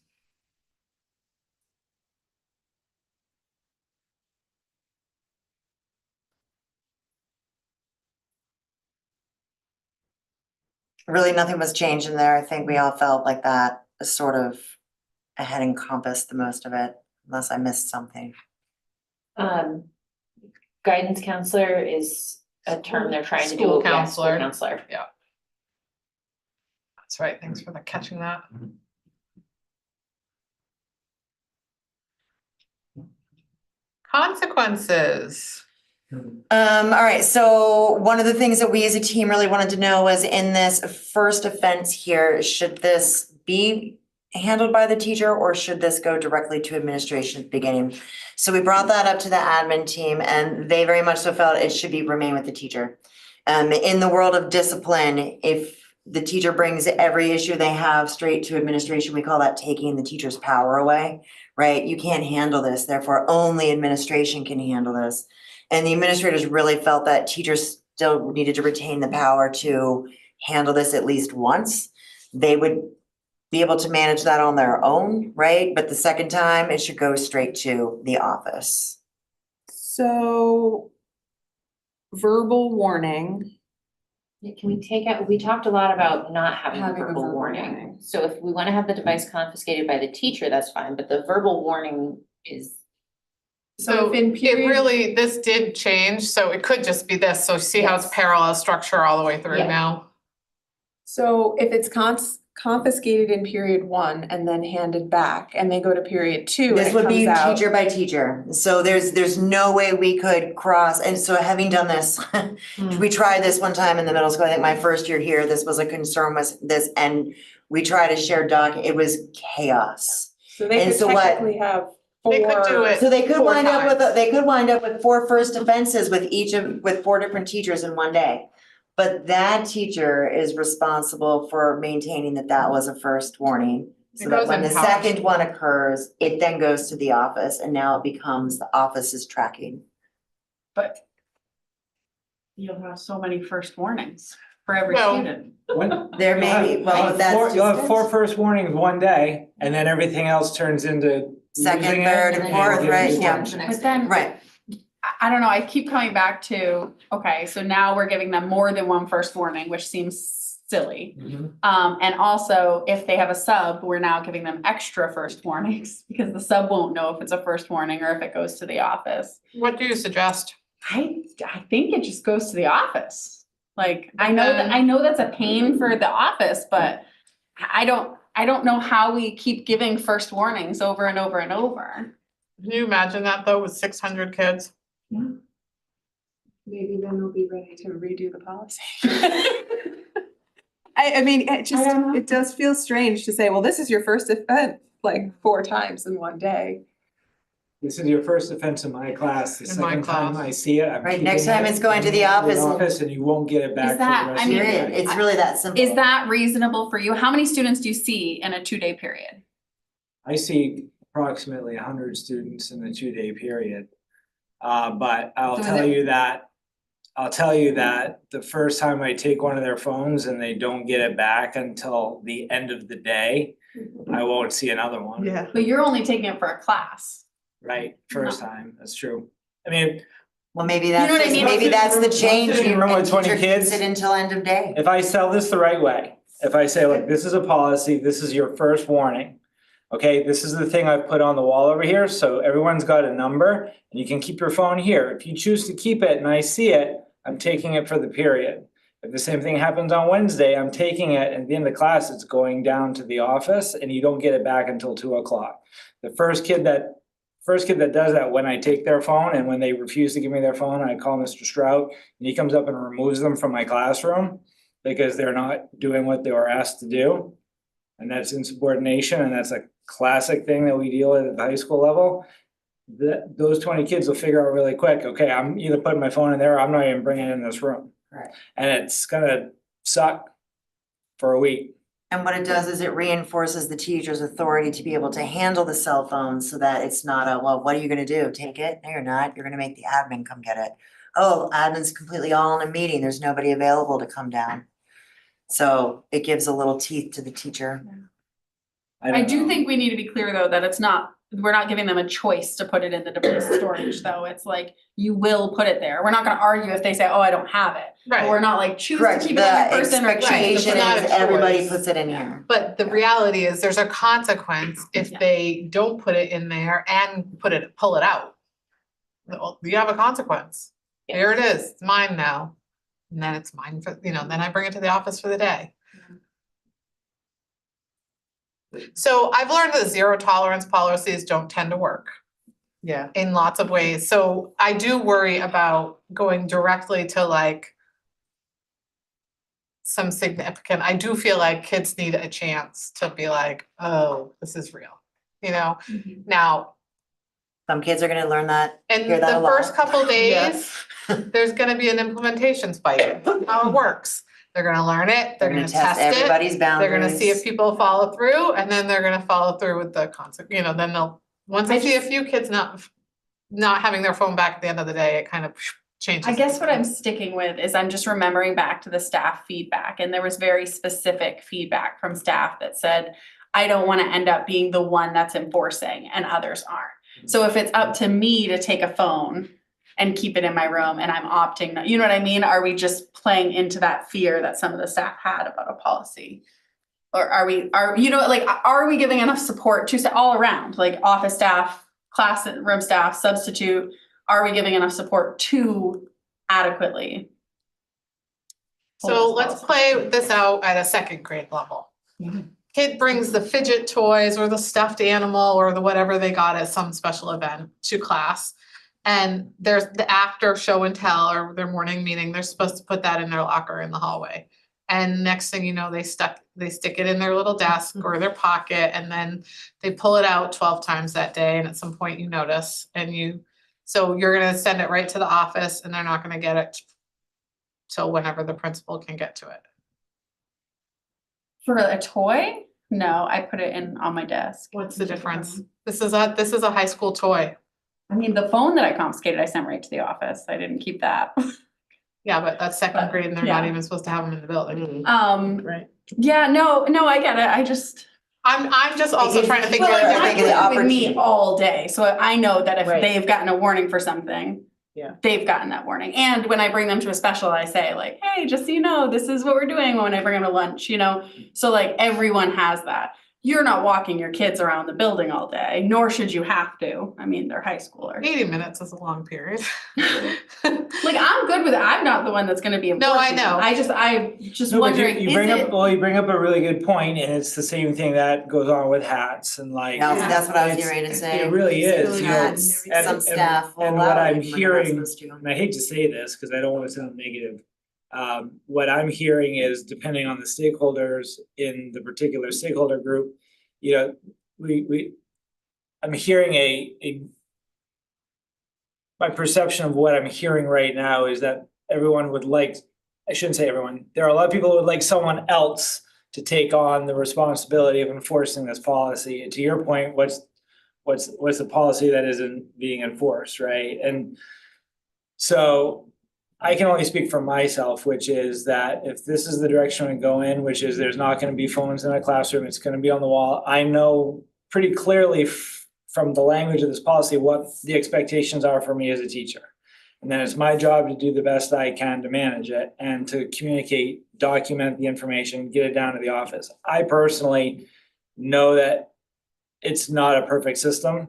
Really, nothing was changed in there. I think we all felt like that is sort of, I had encompassed the most of it, unless I missed something. Guidance counselor is a term they're trying to do. School Yeah, school counselor. counselor. That's right, thanks for catching that. Consequences. All right, so one of the things that we as a team really wanted to know was in this first offense here, should this be handled by the teacher or should this go directly to administration at the beginning? So we brought that up to the admin team and they very much so felt it should be remain with the teacher. In the world of discipline, if the teacher brings every issue they have straight to administration, we call that taking the teacher's power away, right? You can't handle this, therefore only administration can handle this. And the administrators really felt that teachers still needed to retain the power to handle this at least once. They would be able to manage that on their own, right? But the second time, it should go straight to the office. So verbal warning. Yeah, can we take out, we talked a lot about not having a Having a verbal verbal warning. warning. So if we wanna have the device confiscated by the teacher, that's fine, but the verbal warning is, So if in it period- really, this did change, so it could just be this, so see how it's Yes. parallel structure all the way through Yeah. now? So if it's confiscated in period 1 and then handed back and they go to period 2 and This it would be comes out. teacher by teacher. So there's no way we could cross, and so having done this, we tried this one time in the middle school, I think my first year here, this was a concern was this, and we tried a shared doc, it was chaos. So they and could so what- technically have 4. They could do it. So they could 4 wind up with, times. they could wind up with 4 first offenses with 4 different teachers in one day. But that teacher is responsible for maintaining that was a first warning. So It that goes when the in pouch. second one occurs, it then goes to the office and now it becomes the office's tracking. But you'll have so many first warnings for every Well, student. There may be, well, that's You'll have just 4 first warnings one day, and then everything else turns into second, losing it third, and fourth, getting right? Yeah. disruption. But then, right. I don't know, I keep coming back to, okay, so now we're giving them more than one first warning, which seems silly. Mhm. And also, if they have a sub, we're now giving them extra first warnings because the sub won't know if it's a first warning or if it goes to the office. What do you suggest? I think it just goes to the office. Like, I know that's a pain for the office, but I don't know how we keep giving first warnings over and over and over. Can you imagine that though with 600 kids? Maybe then they'll be ready to redo the policy. I mean, it just, don't know. it does feel strange to say, well, this is your first offense, like 4 times in one day. This is your first offense in my class, the In my second time class. I see it, I'm Right, keeping next time it it's going to the in office and- and you won't get it back for the that- rest I of the mean, day. Period. It's really that simple. Is that reasonable for you? How many students do you see in a 2-day period? I see approximately 100 students in the 2-day period. But I'll So is tell it- you that the first time I take one of their phones and they don't get it back until the end of the day, I won't see another one. Yeah, But you're only taking it for a class. Right, first time, that's true. I mean, Well, maybe know what I that's, mean? maybe that's the change. Sitting in a room with and 20 teacher keeps kids. it until end of day. if I sell this the right way, if I say, look, this is a policy, this is your first warning. Okay, this is the thing I've put on the wall over here, so everyone's got a number, and you can keep your phone here. If you choose to keep it and I see it, I'm taking it for the period. If the same thing happens on Wednesday, I'm taking it, and at the end of class, it's going down to the office, and you don't get it back until 2:00. The first kid that does that, when I take their phone and when they refuse to give me their phone, I call Mr. Strout, and he comes up and removes them from my classroom because they're not doing what they were asked to do. And that's insubordination, and that's a classic thing that we deal with at the high school level. Those 20 kids will figure out really quick, okay, I'm either putting my phone in there or I'm not even bringing it in this room. Right. And it's gonna suck for a week. And what it does is it reinforces the teacher's authority to be able to handle the cell phone so that it's not a, well, what are you gonna do? Take it? No, you're not. You're gonna make the admin come get it. Oh, admin's completely all in a meeting. There's nobody available to come down. So it gives a little teeth to the teacher. I don't do know. think we need to be clear though, that it's not, we're not giving them a choice to put it in the device storage though. It's like, you will put it there. We're not gonna argue if they say, oh, I don't have it. But we're Right, not like, choose to Correct, keep it on your the person or. expectation not is a everybody choice. puts it in Yeah. here. but the reality is there's a consequence if Yeah. they don't put it in there and pull it out. Well, you have a consequence. Here it is, it's mine now. And then it's mine for, then I bring it to the office for the day. So I've learned that zero tolerance policies don't tend to work Yeah. in lots of ways. So I do worry about going directly to like some significant, I do feel like kids need a chance to be like, oh, this is real, Mhm. Now, Some kids are gonna learn that. in Hear that a the lot. first couple Yeah. days, there's gonna be an implementation spike, how it works. They're gonna learn it, they're gonna test it, everybody's boundaries. they're gonna see if people follow through, and then they're gonna follow through with the concept, then once I they see a just- few kids not having their phone back at the end of the day, it kind of changes. I guess what I'm sticking with is I'm just remembering back to the staff feedback, and there was very specific feedback from staff that said, I don't wanna end up being the one that's enforcing and others aren't. So if it's up to me to take a phone and keep it in my room and I'm opting, you know what I mean? Are we just playing into that fear that some of the staff had about a policy? Or are we giving enough support to all around, like office staff, classroom staff, substitute? Are we giving enough support to adequately? hold So those let's policies? play this out at a second grade level. Mhm. Kid brings the fidget toys or the stuffed animal or the whatever they got at some special event to class. And there's the after show and tell or their morning meeting, they're supposed to put that in their locker in the hallway. And next thing you know, they stick it in their little desk or their pocket, and then they pull it out 12 times that day, and at some point you notice so you're gonna send it right to the office and they're not gonna get it till whenever the principal can get to it. For a toy? No, I put it in on my desk. What's the difference? This is a high school toy. I mean, the phone that I confiscated, I sent right to the office. I didn't keep that. Yeah, but that's second But, grade and they're not yeah. even supposed to have them in the building. Right. Yeah, no, I get it. I just. I'm just also If- trying to think. Well, of I like, think Well, the with me opportunity. all day, so I know that if Right. they've gotten a warning for something. Yeah. They've gotten that warning. And when I bring them to a special, I say like, hey, just so you know, this is what we're doing when I bring them to lunch, So like everyone has that. You're not walking your kids around the building all day, nor should you have to. I mean, they're high schoolers. 80 minutes is a long period. Like, I'm good with it. I'm not the one that's gonna be No, I enforcing it. know. I'm just No, but wondering, you is bring it? up, you bring up a really good point, and it's the same thing that goes on with hats and like. That's what I was it's- getting ready to say. It really is, School you know, hats, and- some and- staff will and allow what it I'm even when they're not hearing, supposed to. and I hate to say this, cause I don't wanna sound negative. What I'm hearing is depending on the stakeholders in the particular stakeholder group, I'm hearing my perception of what I'm hearing right now is that everyone would like, I shouldn't say everyone, there are a lot of people who would like someone else to take on the responsibility of enforcing this policy. And to your point, what's the policy that isn't being enforced, right? And so I can only speak for myself, which is that if this is the direction we go in, which is there's not gonna be phones in a classroom, it's gonna be on the wall. I know pretty clearly from the language of this policy, what the expectations are for me as a teacher. And then it's my job to do the best I can to manage it and to communicate, document the information, get it down to the office. I personally know that it's not a perfect system.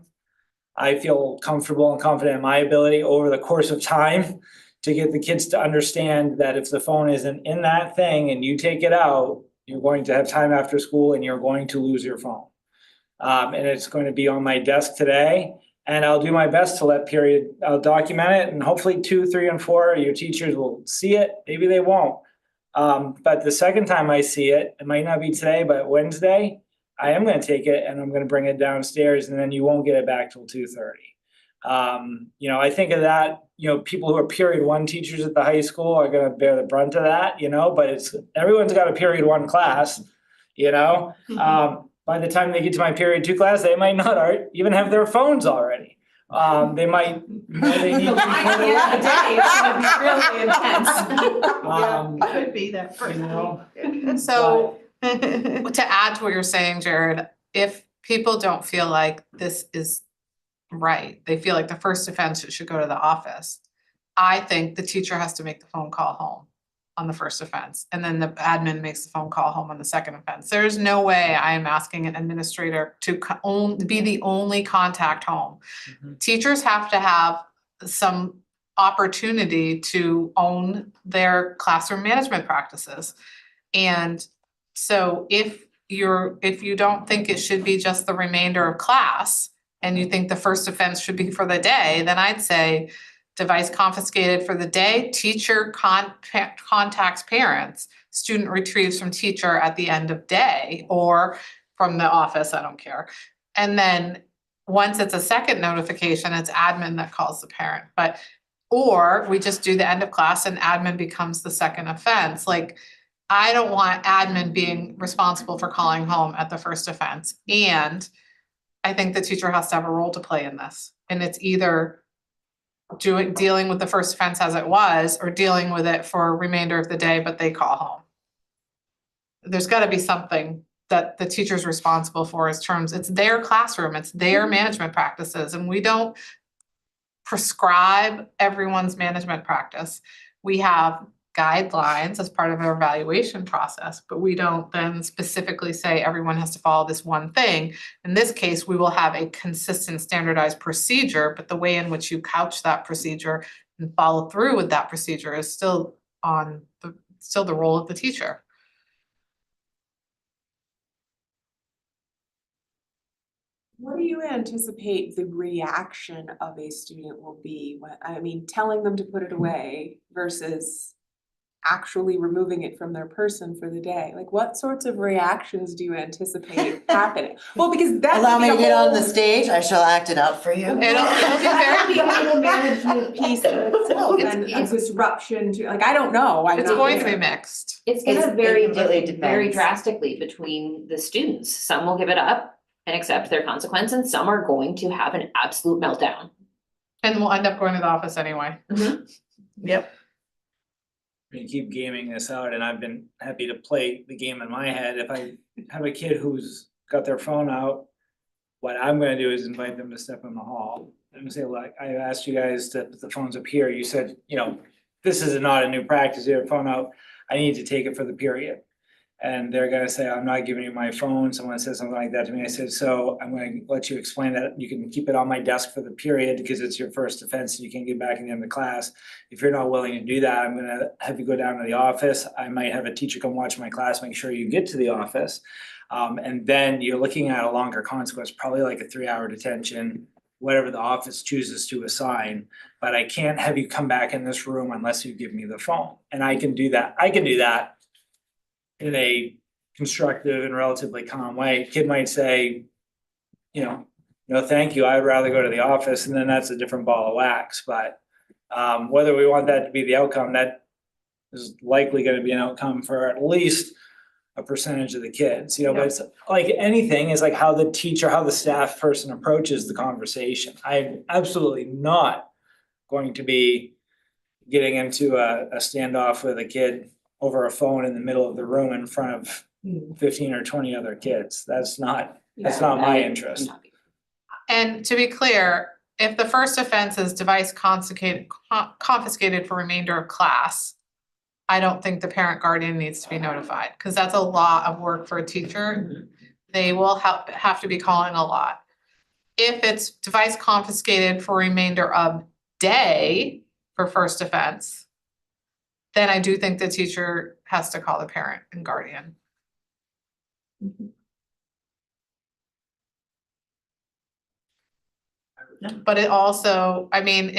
I feel comfortable and confident in my ability over the course of time to get the kids to understand that if the phone isn't in that thing and you take it out, you're going to have time after school and you're going to lose your phone. And it's going to be on my desk today, and I'll do my best to I'll document it, and hopefully 2, 3, and 4, your teachers will see it, maybe they won't. But the second time I see it, it might not be today, but Wednesday, I am gonna take it and I'm gonna bring it downstairs, and then you won't get it back till 2:30. I think of that, people who are period 1 teachers at the high school are gonna bear the brunt of that, but everyone's got a period 1 class, by the time they get to my period 2 class, they might not even have their phones already. They might, they need to Could be that person. So to add to what you're saying, Jared, if people don't feel like this is right, they feel like the first offense should go to the office, I think the teacher has to make the phone call home on the first offense, and then the admin makes the phone call home on the second offense. There's no way I am asking an administrator to be the only contact home. Mhm. Teachers have to have some opportunity to own their classroom management practices. And so if you don't think it should be just the remainder of class, and you think the first offense should be for the day, then I'd say device confiscated for the day, teacher contacts parents, student retrieves from teacher at the end of day, or from the office, I don't care. And then once it's a second notification, it's admin that calls the parent, or we just do the end of class and admin becomes the second offense. Like, I don't want admin being responsible for calling home at the first offense. And I think the teacher has to have a role to play in this. And it's either dealing with the first offense as it was, or dealing with it for remainder of the day, but they call home. There's gotta be something that the teacher's responsible for it's their classroom, it's their management practices, and we don't prescribe everyone's management practice. We have guidelines as part of our evaluation process, but we don't then specifically say everyone has to follow this one thing. In this case, we will have a consistent standardized procedure, but the way in which you couch that procedure and follow through with that procedure is still the role of the teacher. What do you anticipate the reaction of a student will be when, telling them to put it away versus actually removing it from their person for the day? Like, what sorts of reactions do you anticipate happening? Well, because that's Allow me to get on the stage, I shall act it out for you. It'll be very, the whole management piece of itself and a disruption to, I don't know. I'm it's not going to there. be mixed. It's It gonna vary completely very depends. drastically between the students. Some will give it up and accept their consequence, and some are going to have an absolute meltdown. And we'll end up going to the office anyway. Yep. You keep gaming this out, and I've been happy to play the game in my head. If I have a kid who's got their phone out, what I'm gonna do is invite them to step in the hall and say, like, I asked you guys to put the phones up here. You said, this is not a new practice, you have a phone out. I need to take it for the period. And they're gonna say, I'm not giving you my phone. Someone says something like that to me. I said, so I'm gonna let you explain that. You can keep it on my desk for the period because it's your first offense and you can get back in the end of the class. If you're not willing to do that, I'm gonna have you go down to the office. I might have a teacher come watch my class, make sure you get to the office. And then you're looking at a longer consequence, probably like a 3-hour detention, whatever the office chooses to assign. But I can't have you come back in this room unless you give me the phone. And I can do that. I can do that in a constructive and relatively calm way. Kid might say, no, thank you, I'd rather go to the office, and then that's a different ball of wax. But whether we want that to be the outcome, that is likely gonna be an outcome for at least a percentage of the kids, but it's like anything is like how the teacher, how the staff person approaches the conversation. I'm absolutely not going to be getting into a standoff with a kid over a phone in the middle of the room in front of 15 or 20 other kids. That's not my interest. And to be clear, if the first offense is device confiscated for remainder of class, I don't think the parent guardian needs to be notified, because that's a lot of work for a teacher. they will have to be calling a lot. If it's device confiscated for remainder of day for first offense, then I do think the teacher has to call the parent and guardian. But it also, I mean,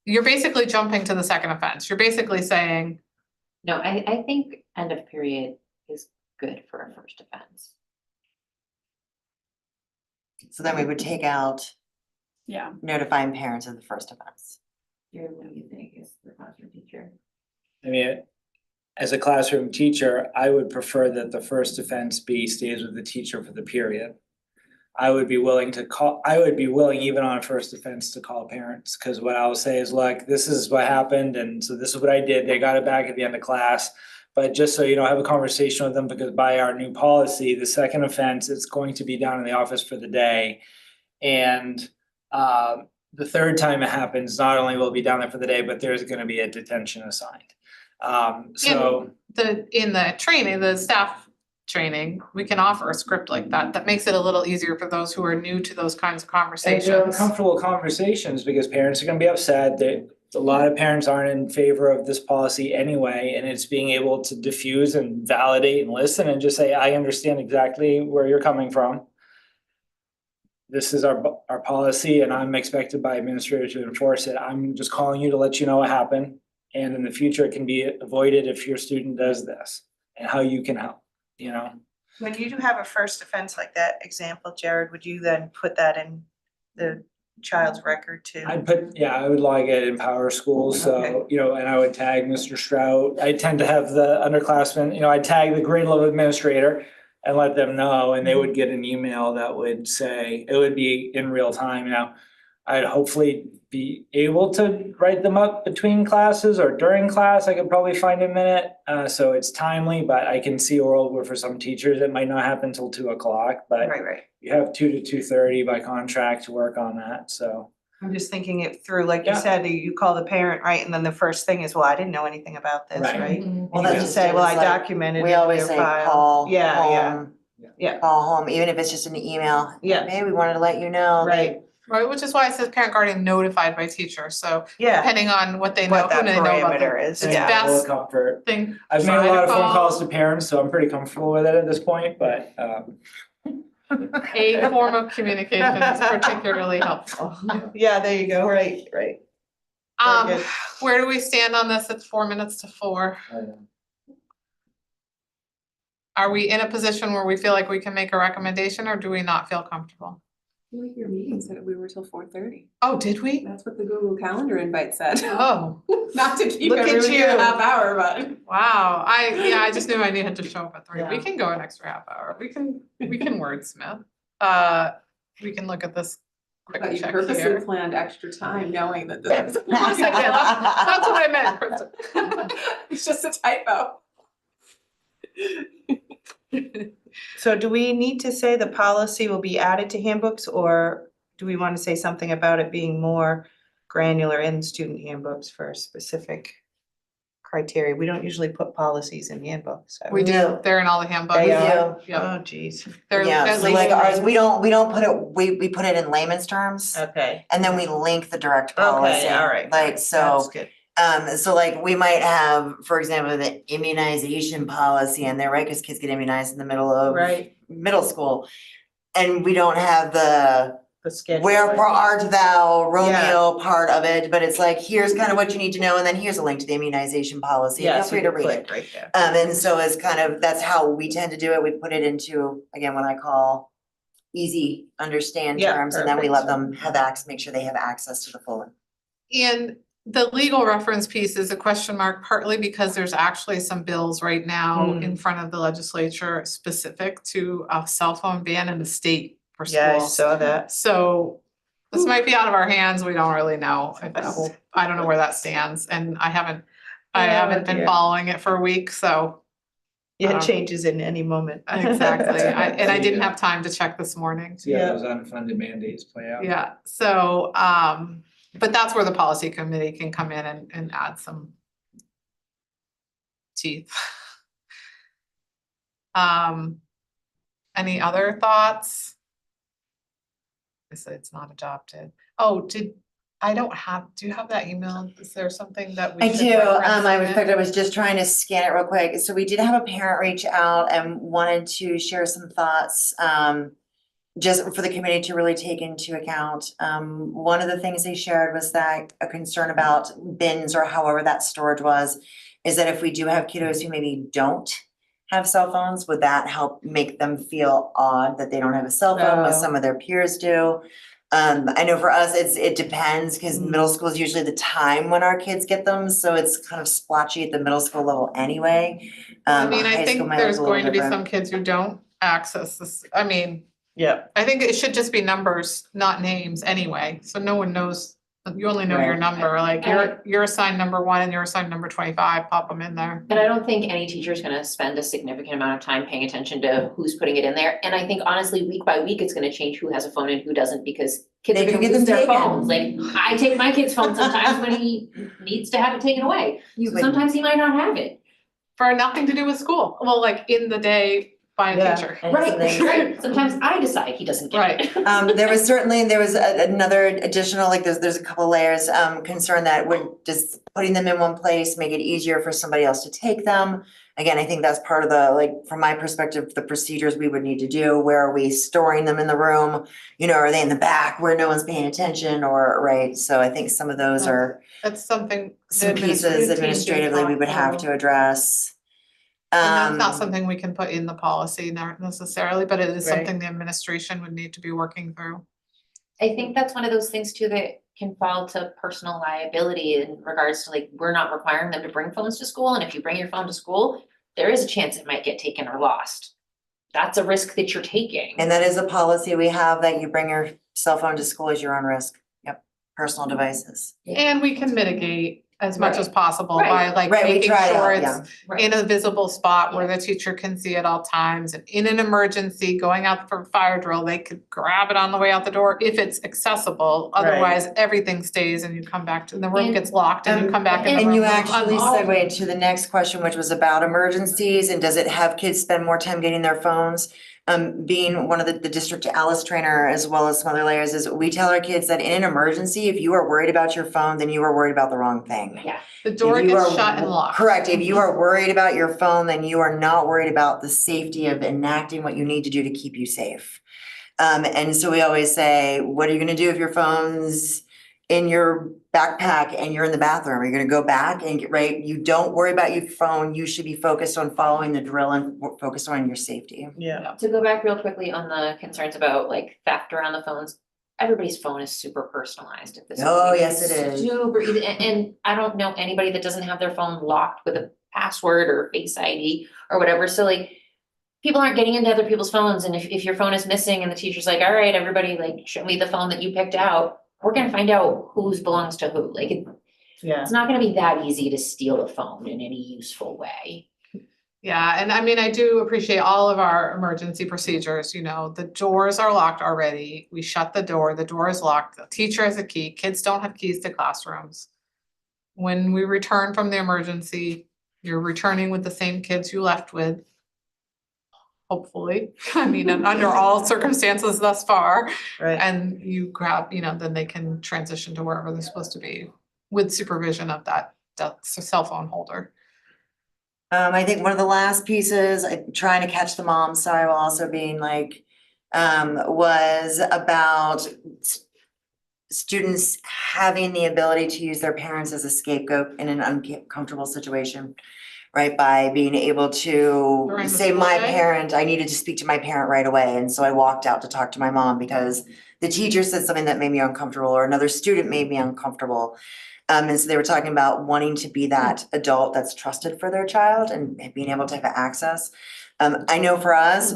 you're basically jumping to the second offense. You're basically saying, No, I think end of period is good for a first offense. So then we would take out Yeah. notifying parents of the first offense. What do you think is the classroom teacher? I mean, as a classroom teacher, I would prefer that the first offense stays with the teacher for the period. I would be willing even on a first offense to call parents, because what I'll say is, look, this is what happened, and so this is what I did, they got it back at the end of class. But just so you know, have a conversation with them, because by our new policy, the second offense, it's going to be down in the office for the day. And the third time it happens, not only will it be down there for the day, but there's gonna be a detention assigned. So. in the training, the staff training, we can offer a script like that. That makes it a little easier for those who are new to those kinds of And they're conversations. uncomfortable conversations because parents are gonna be upset. A lot of parents aren't in favor of this policy anyway, and it's being able to diffuse and validate and listen and just say, I understand exactly where you're coming from. This is our policy, and I'm expected by administrators to enforce it. I'm just calling you to let you know what happened. And in the future, it can be avoided if your student does this, and how you can help, you know? When you do have a first offense like that example, Jared, would you then put that in the child's record too? I would log it in Power Schools, so, Okay. you know, and I would tag Mr. Strout. I tend to have the underclassmen, you know, I'd tag the grade level administrator and let them know, and they would get an email that would say, it would be in real time. Now, I'd hopefully be able to write them up between classes or during class. I could probably find a minute, so it's timely, but I can see a world where for some teachers, it might not happen till 2:00, but Right. you have 2 to 2:30 by contract to work on that, so. I'm just thinking it through, like you Yeah. said, you call the parent, right? And then the first thing is, well, I didn't know anything about this, Right. right? Mhm. Well, You that's can just say, it. well, It's I like, documented we it in always your say file. call Yeah, home. Yeah. Call home, even if it's just an email. Yeah. Hey, we wanted to let you know. Right, Right, which is why it says parent guardian notified by teacher, so yeah, depending on what they know, what who that they know about parameter them. is, It's yeah. A little best comfort. thing. I've made a try to lot of phone call. calls to parents, so I'm pretty comfortable with it at this point, but A form of communication is particularly helpful. Yeah, there you go, right. Very good. Where do we stand on this? It's 4 minutes to 4. Are we in a position where we feel like we can make a recommendation, or do we not feel comfortable? Like your meeting said we were till 4:30. Oh, did we? That's what the Google Calendar invite said. Oh, Not to keep Look at everybody here a you. half hour, but. wow. I just knew I needed to show up at 3. We Yeah. can go an extra half hour. We can wordsmith. We can look at this quick But you check purposely here. planned extra time knowing that this was. That's what I meant, Krista. It's just a typo. So do we need to say the policy will be added to handbooks, or do we want to say something about it being more granular in student handbooks for a specific criteria? We don't usually put policies in handbooks. so- We do, No. they're in all the handbooks. They We are? do. Yeah, Oh, geez. they're Yeah, at so like least- ours, we don't put it, we put it in layman's terms. Okay. And then we link the direct policy. Okay, all right. Like, That's so, good. so like we might have, for example, the immunization policy in there, right? Cause kids get immunized in the middle of Right. middle school. And we don't have the The schedule. wherefore art thou Romeo part of it, but it's like, here's kind of what you need to know, and then here's a link to the immunization policy. Yeah, Feel so free you to can read it. click right there. And so it's kind of, that's how we tend to do it. We put it into, again, what I call easy understand Yeah, terms, and then we let perfect. them have make sure they have access to the full. And the legal reference piece is a question mark, partly because there's actually some bills right now in front of the legislature specific to a cell phone ban in the state for schools. Yeah, I saw that. So this might be out of our hands, we don't really know if that will, I don't know where that stands, and I haven't Oh, been dear. following it for a week, so. Yeah, it changes in any moment. Exactly, I didn't have time to check this morning. see how Yeah. those unfunded mandates play out. Yeah, so, but that's where the policy committee can come in and add some teeth. Any other thoughts? It's not adopted. Oh, do you have that email? Is there something that we I should do, reference in in it? fact, I was just trying to scan it real quick, so we did have a parent reach out and wanted to share some thoughts, just for the committee to really take into account. One of the things they shared was that a concern about bins or however that storage was, is that if we do have kiddos who maybe don't have cell phones, would that help make them feel odd that they don't have a cell phone when Oh. some of their peers do? I know for us, it depends, cause middle school is usually the time when our kids get them, so it's kind of splotchy at the middle school level anyway. I mean, High I school think might look there's a little going to be different. some kids who don't access this. I mean, Yeah, I think it should just be numbers, not names anyway, so no one knows. You only know your Right. number, like you're assigned number 1 and you're assigned number 25, pop them in there. And I don't think any teacher is gonna spend a significant amount of time paying attention to who's putting it in there. And I think honestly, week by week, it's gonna change who has a phone and who doesn't, because kids They are can gonna get lose them their taken. phones. Like, I take my kid's phone sometimes when he needs to have it taken away. You So wouldn't. sometimes he might not have it. For nothing to do with school, well, like in the day by a Yeah. teacher. And Right, something- right. Sometimes I decide he doesn't get it. There was another additional, like there's a couple layers, concern that would just putting them in one place, make it easier for somebody else to take them. Again, I think that's part of the, like, from my perspective, the procedures we would need to do. Where are we storing them in the room? You know, are they in the back where no one's paying attention, or, right? So I think some of those are That's something. the some pieces administrative team did administratively we would talk have about. to address. And that's not Um, something we can put in the policy necessarily, but it is Right. something the administration would need to be working through. I think that's one of those things too that can fall to personal liability in regards to, like, we're not requiring them to bring phones to school, and if you bring your phone to school, there is a chance it might get taken or lost. That's a risk that you're taking. And that is a policy we have, that you bring your cell phone to school as your own risk. Yep, personal devices. And we can mitigate as much as Right. possible by Right. like Right, we making try to sure help, it's Right. in a visible spot where the teacher can see at all times. And in an emergency, going out for fire drill, they could grab it on the way out the door if it's accessible. Right. Otherwise, everything stays and you come back to, the room And- gets locked and you come back in the room. And you when it's actually unlocked. segued to the next question, which was about emergencies, and does it have kids spend more time getting their phones? Being one of the district Alice trainer, as well as some other layers, is we tell our kids that in an emergency, if you are worried about your phone, then you are worried about the wrong thing. Yeah. The door If you gets are shut and locked. Correct, if you are worried about your phone, then you are not worried about the safety of enacting what you need to do to keep you safe. And so we always say, what are you gonna do if your phone's in your backpack and you're in the bathroom? Are you gonna go back and get right? You don't worry about your phone, you should be focused on following the drill and focused on your safety. yeah. To go back real quickly on the concerns about like theft around the phones, everybody's phone is super personalized at this point. Oh, yes, It's it is. Super easy, and I don't know anybody that doesn't have their phone locked with a password or Face ID or whatever, so like, people aren't getting into other people's phones, and if your phone is missing and the teacher's like, all right, everybody, like, show me the phone that you picked out, we're gonna find out whose belongs to who, like, Yeah, it's not gonna be that easy to steal a phone in any useful way. Yeah, and I mean, I do appreciate all of our emergency procedures, you know, the doors are locked already. We shut the door is locked, the teacher has a key, kids don't have keys to classrooms. When we return from the emergency, you're returning with the same kids you left with. Hopefully, I mean, under all circumstances thus far, right. and you grab, you know, then they can transition to wherever they're supposed to be with supervision of that cell phone holder. I think one of the last pieces, trying to catch the mom, sorry, while also being like, was about students having the ability to use their parents as a scapegoat in an uncomfortable situation. Right, by being able to During the say, school my day? parent, I needed to speak to my parent right away, and so I walked out to talk to my mom because the teacher said something that made me uncomfortable, or another student made me uncomfortable. And so they were talking about wanting to be that adult that's trusted for their child and being able to have access. I know for us,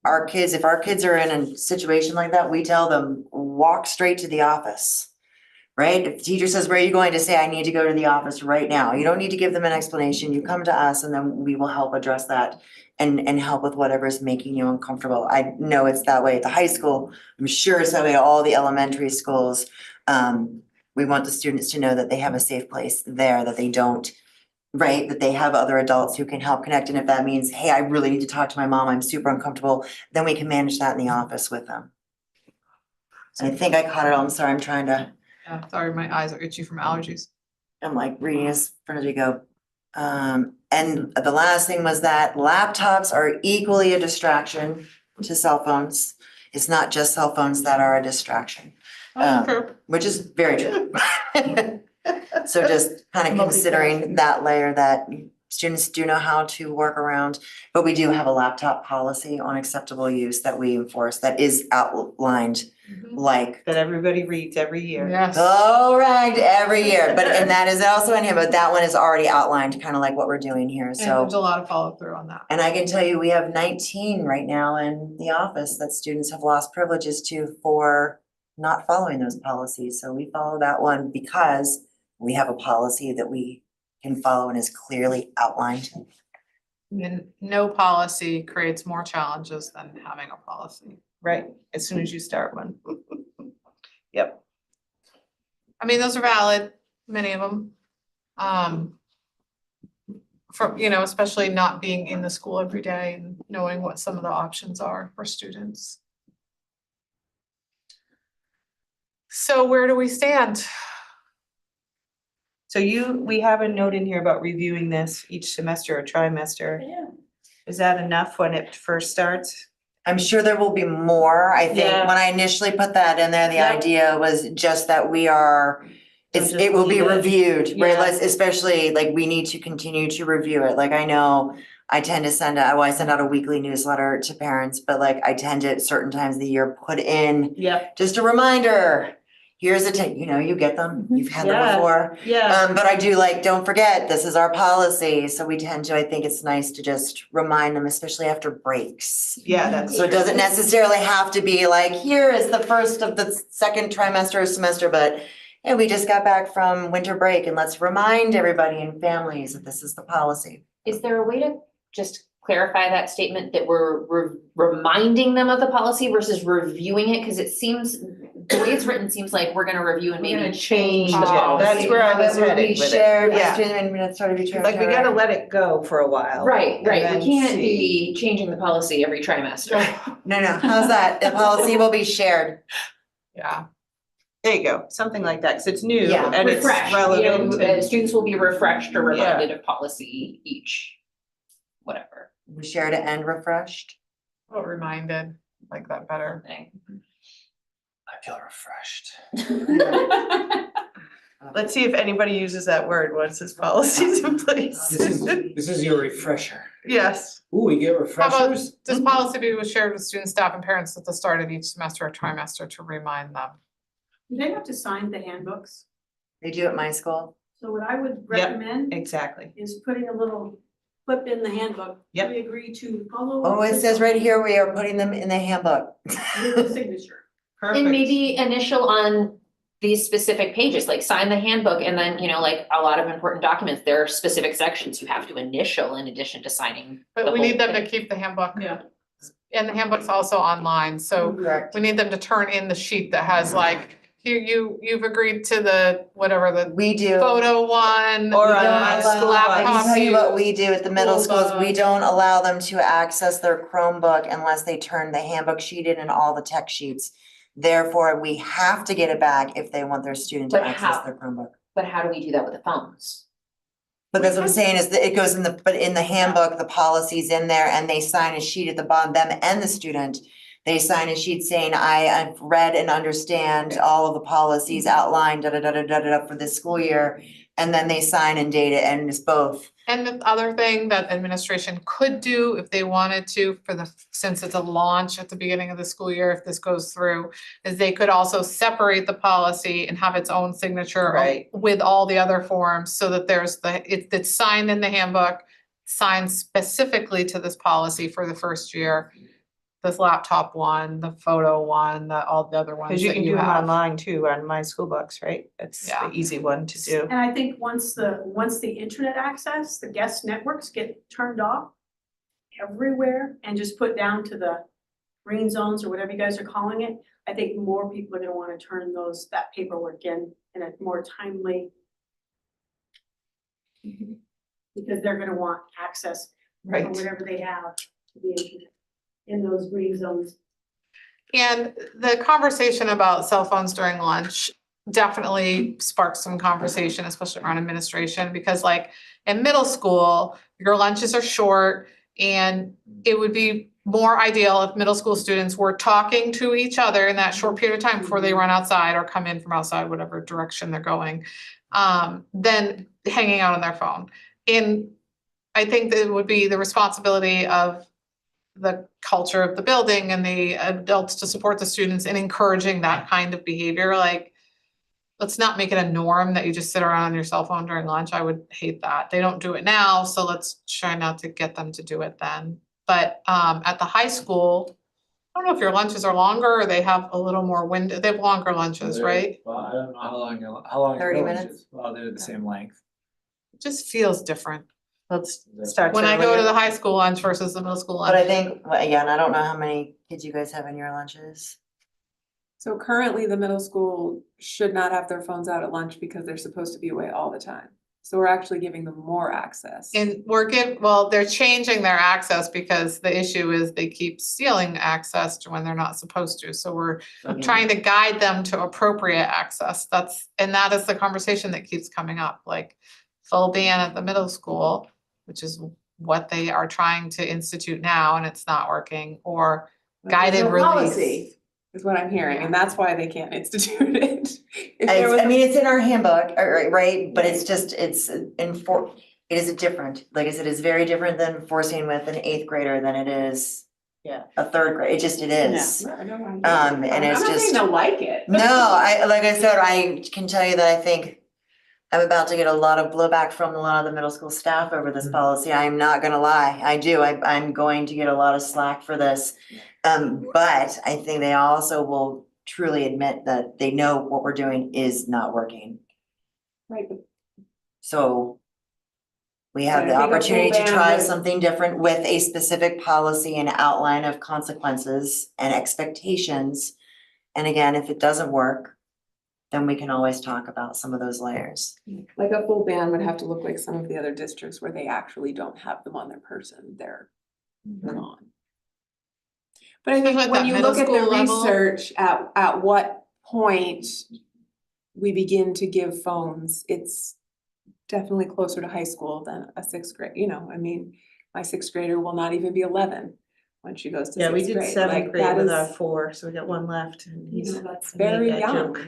our kids, if our kids are in a situation like that, we tell them, walk straight to the office. Right? If the teacher says, where are you going, to say, I need to go to the office right now. You don't need to give them an explanation. You come to us and then we will help address that and help with whatever is making you uncomfortable. I know it's that way at the high school. I'm sure it's that way at all the elementary schools. We want the students to know that they have a safe place there, that they don't right, that they have other adults who can help connect, and if that means, hey, I really need to talk to my mom, I'm super uncomfortable, then we can manage that in the office with them. And I think I caught it all, I'm sorry, I'm trying to, Yeah, sorry, my eyes are itchy from allergies. I'm like reading as front as we go. And the last thing was that laptops are equally a distraction to cell phones. It's not just cell phones that are a distraction. True. Which is very true. So just kind of considering that layer that students do know how to work around, but we do have a laptop policy on acceptable use that we enforce that is outlined like That everybody reads every year. Yes. correct every year, but and that is also in here, but that one is already outlined, kind of like what we're doing here, And so. there's a lot of follow through on that. And I can tell you, we have 19 right now in the office that students have lost privileges to for not following those policies. So we follow that one because we have a policy that we can follow and is clearly outlined. And no policy creates more challenges than having a policy. Right, as soon as you start one. Yep, I mean, those are valid, many of them. For, you know, especially not being in the school every day and knowing what some of the options are for students. So where do we stand? so we have a note in here about reviewing this each semester or trimester. Yeah. Is that enough when it first starts? I'm sure there will be more. I think Yeah. when I initially put that in there, the Yep. idea was just that we are, Don't just it will be leave it. reviewed, right? Yeah. Let's, especially like we need to continue to review it. Like I know I tend to send out, well, I send out a weekly newsletter to parents, but like I tend to at certain times of the year put in Yep, just a reminder. Here's you know, you get them, you've had them Yeah. before. yeah, But I do like, don't forget, this is our policy. So we tend to, I think it's nice to just remind them, especially after breaks. yeah, that's. So it doesn't necessarily have to be like, here is the first of the second trimester or semester, but hey, we just got back from winter break and let's remind everybody and families that this is the policy. Is there a way to just clarify that statement that we're reminding them of the policy versus reviewing it? Cause it seems, the way it's written seems like we're gonna review and We're maybe gonna change change the it. policy. That's where I was However, headed we with it. shared Yeah. yesterday, and it's sort of be Like we gotta let it go for a while. Right, and right, then we can't see. be changing the policy every trimester. No, how's that? The policy will be shared. Yeah, There you go, something like that, cause it's new Yeah, and it's refreshed, relevant. and- students will be refreshed or reminded of policy each, whatever. We shared it and refreshed. well, reminded, like that better. thing. I feel refreshed. Let's see if anybody uses that word once this policy's in place. This is your refresher. Yes, Ooh, we get How about, refreshers? this policy be shared with students, staff and parents at the start of each semester or trimester to remind them? Do they have to sign the handbooks? They do at my school. So what I would recommend exactly. is putting a little clip in the handbook. Yep. We agree to follow. Oh, it says right here, we are putting them in the handbook. With the signature. Perfect. And maybe initial on these specific pages, like sign the handbook, and then, you know, like a lot of important documents, there are specific sections you have to initial in addition to signing. the But we whole need them to thing. keep the handbook. Yeah. And the handbook's also online, so Correct. we need them to turn in the sheet that has like, you've agreed to the, whatever, the We do. photo one. Or the on my school bus. I can tell you what we do at the middle School schools, we bus. don't allow them to access their Chromebook unless they turn the handbook sheet in and all the tech sheets. Therefore, we have to get it back if they want their student to But access how? their Chromebook. But how do we do that with the phones? But that's what I'm saying is that it goes in but in the handbook, the policy's in there and they sign a sheet at the bottom, them and the student. They sign a sheet saying, I've read and understand all of the policies outlined, for this school year. And then they sign and date it, and it's both. And the other thing that administration could do if they wanted to, since it's a launch at the beginning of the school year, if this goes through, is they could also separate the policy and have its own signature Right. with all the other forms, so that it's signed in the handbook, signed specifically to this policy for the first year. This laptop one, the photo one, all the other ones Cause you that can you do them have. online too, on my school books, right? That's the Yeah. easy one to do. And I think once the internet access, the guest networks get turned off everywhere and just put down to the green zones or whatever you guys are calling it, I think more people are gonna wanna turn that paperwork in a more timely. because they're gonna want access or Right. whatever they have to the internet in those green zones. And the conversation about cell phones during lunch definitely sparked some conversation, especially around administration, because like in middle school, your lunches are short and it would be more ideal if middle school students were talking to each other in that short period of time before they run outside or come in from outside, whatever direction they're going, than hanging out on their phone. And I think that it would be the responsibility of the culture of the building and the adults to support the students in encouraging that kind of behavior, like, let's not make it a norm that you just sit around on your cell phone during lunch. I would hate that. They don't do it now, so let's try not to get them to do it then. But at the high school, I don't know if your lunches are longer or they have a little more window, they have longer lunches, right? Well, I don't know how long. 30 your lunch minutes? is. Well, they're the same length. It just feels different Let's start when I go to earlier. the high school lunch versus the middle school lunch. But I think, well, again, I don't know how many kids you guys have in your lunches. So currently, the middle school should not have their phones out at lunch because they're supposed to be away all the time. So we're actually giving them more access. And they're changing their access because the issue is they keep stealing access to when they're not supposed to. So we're trying to guide them to appropriate access. That is the conversation that keeps coming up, like full ban at the middle school, which is what they are trying to institute now and it's not working, or But there's guided no release. policy, is what I'm hearing, and that's why they can't institute it. If there was I a- mean, it's in our handbook, right, but it's just, it is different, like I said, it's very different than enforcing with an 8th grader than it is. Yeah. A 3rd grade, it is. I know, And I'm it's not saying just, they'll like it. no, like I said, I can tell you that I think I'm about to get a lot of blowback from a lot of the middle school staff over this policy. I'm not gonna lie. I'm going to get a lot of slack for this. But I think they also will truly admit that they know what we're doing is not working. Right, but So we have Yeah, the I think a full opportunity to ban try would- something different with a specific policy and outline of consequences and expectations. And again, if it doesn't work, then we can always talk about some of those layers. like a full ban would have to look like some of the other districts where they actually don't have them on their person, they're gone. But I Especially think at when that you middle look at the school level. research, at what point we begin to give phones, it's definitely closer to high school than a 6th grade, I mean, my 6th grader will not even be 11 when she goes to 6th Yeah, grade. we did 7th Like, grade that with is, our 4, so we got one left and you he's. know, that's I made very that young. joke.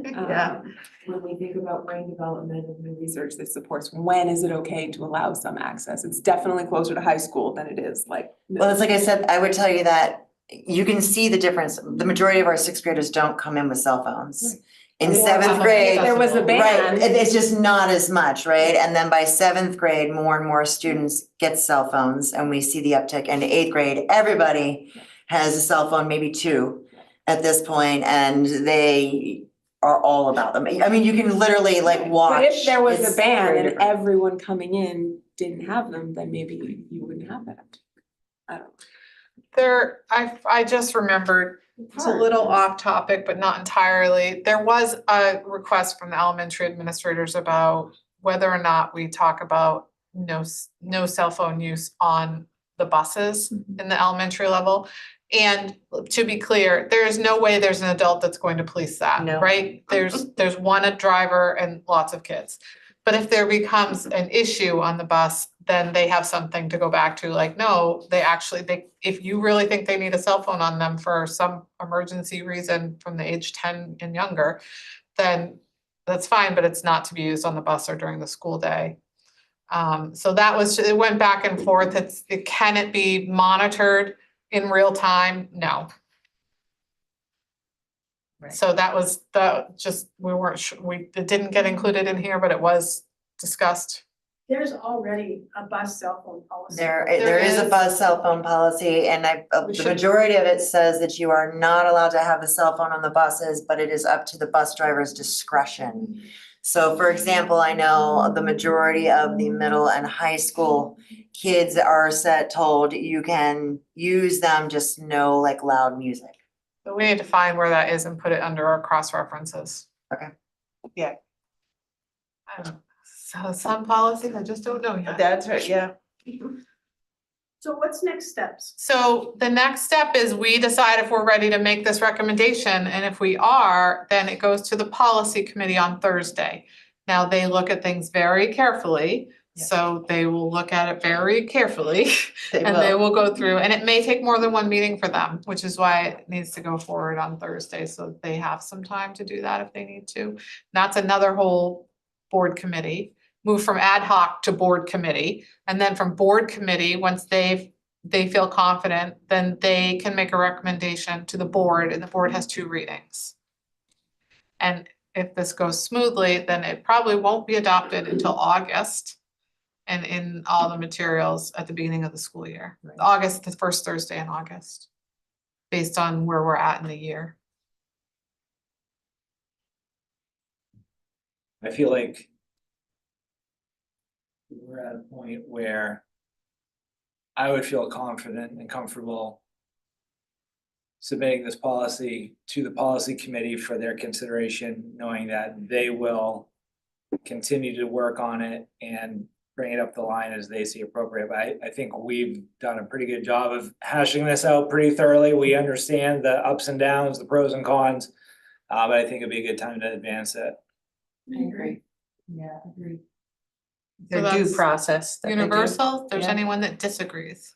Yeah. When we think about brain development and the research that supports, when is it okay to allow some access? It's definitely closer to high school than it is like. Well, it's like I said, I would tell you that you can see the difference. The majority of our 6th graders don't come in with cell phones. In Or 7th if grade, There was a ban. right, it's just not as much, right? And then by 7th grade, more and more students get cell phones and we see the uptick. And 8th grade, everybody has a cell phone, maybe 2 at this point, and they are all about them. I mean, you can literally like watch. But if there was It's a ban very and different. everyone coming in didn't have them, then maybe you wouldn't have that. I don't know. I just remembered, it's a little off topic, but not entirely. There was a request from the elementary administrators about whether or not we talk about no cell phone use on the buses in the elementary level. And to be clear, there is no way there's an adult that's going to police that, No. right? There's one driver and lots of kids. But if there becomes an issue on the bus, then they have something to go back to, like, no, if you really think they need a cell phone on them for some emergency reason from the age 10 and younger, then that's fine, but it's not to be used on the bus or during the school day. So it went back and forth. Can it be monitored in real time? No. Right. So that was we weren't sure, it didn't get included in here, but it was discussed. There's already a bus cell phone policy. There There is a is. buzz cell phone policy and We the should- majority of it says that you are not allowed to have a cell phone on the buses, but it is up to the bus driver's discretion. So for example, I know the majority of the middle and high school kids are told you can use them, just no like loud music. So we need to find where that is and put it under our cross references. Okay. Yeah. So some policies, I just don't know yet. That's right, yeah. So what's next steps? So the next step is we decide if we're ready to make this recommendation, and if we are, then it goes to the policy committee on Thursday. Now, they look at things very carefully, Yeah. so they will look at it very carefully. They And they will. will go through, and it may take more than one meeting for them, which is why it needs to go forward on Thursday, so that they have some time to do that if they need to. That's another whole board committee, move from ad hoc to board committee. And then from board committee, once they feel confident, then they can make a recommendation to the board, and the board has 2 readings. And if this goes smoothly, then it probably won't be adopted until August and in all the materials at the beginning of the school year. Right. August, the first Thursday in August, based on where we're at in the year. I feel like we're at a point where I would feel confident and comfortable submitting this policy to the policy committee for their consideration, knowing that they will continue to work on it and bring it up the line as they see appropriate. But I think we've done a pretty good job of hashing this out pretty thoroughly. We understand the ups and downs, the pros and cons. But I think it'd be a good time to advance it. I agree. Yeah, agreed. So Their due that's process. that they do. Universal, if there's Yeah. anyone that disagrees.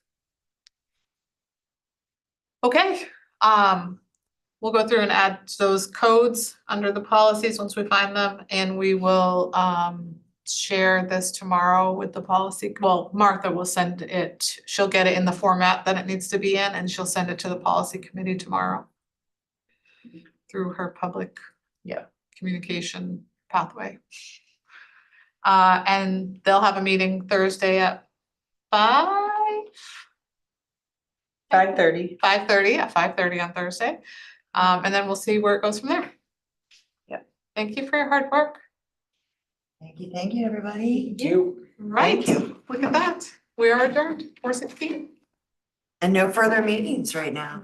Okay, we'll go through and add those codes under the policies once we find them, and we will share this tomorrow with the policy. Well, Martha will send it, she'll get it in the format that it needs to be in, and she'll send it to the policy committee tomorrow through her public communication pathway. And they'll have a meeting Thursday at 5:30. 5:30 on Thursday. And then we'll see where it goes from there. Yep. Thank you for your hard work. Thank you, everybody. Thank you. Right, look at that. We are adjourned, 4:16. And no further meetings right now.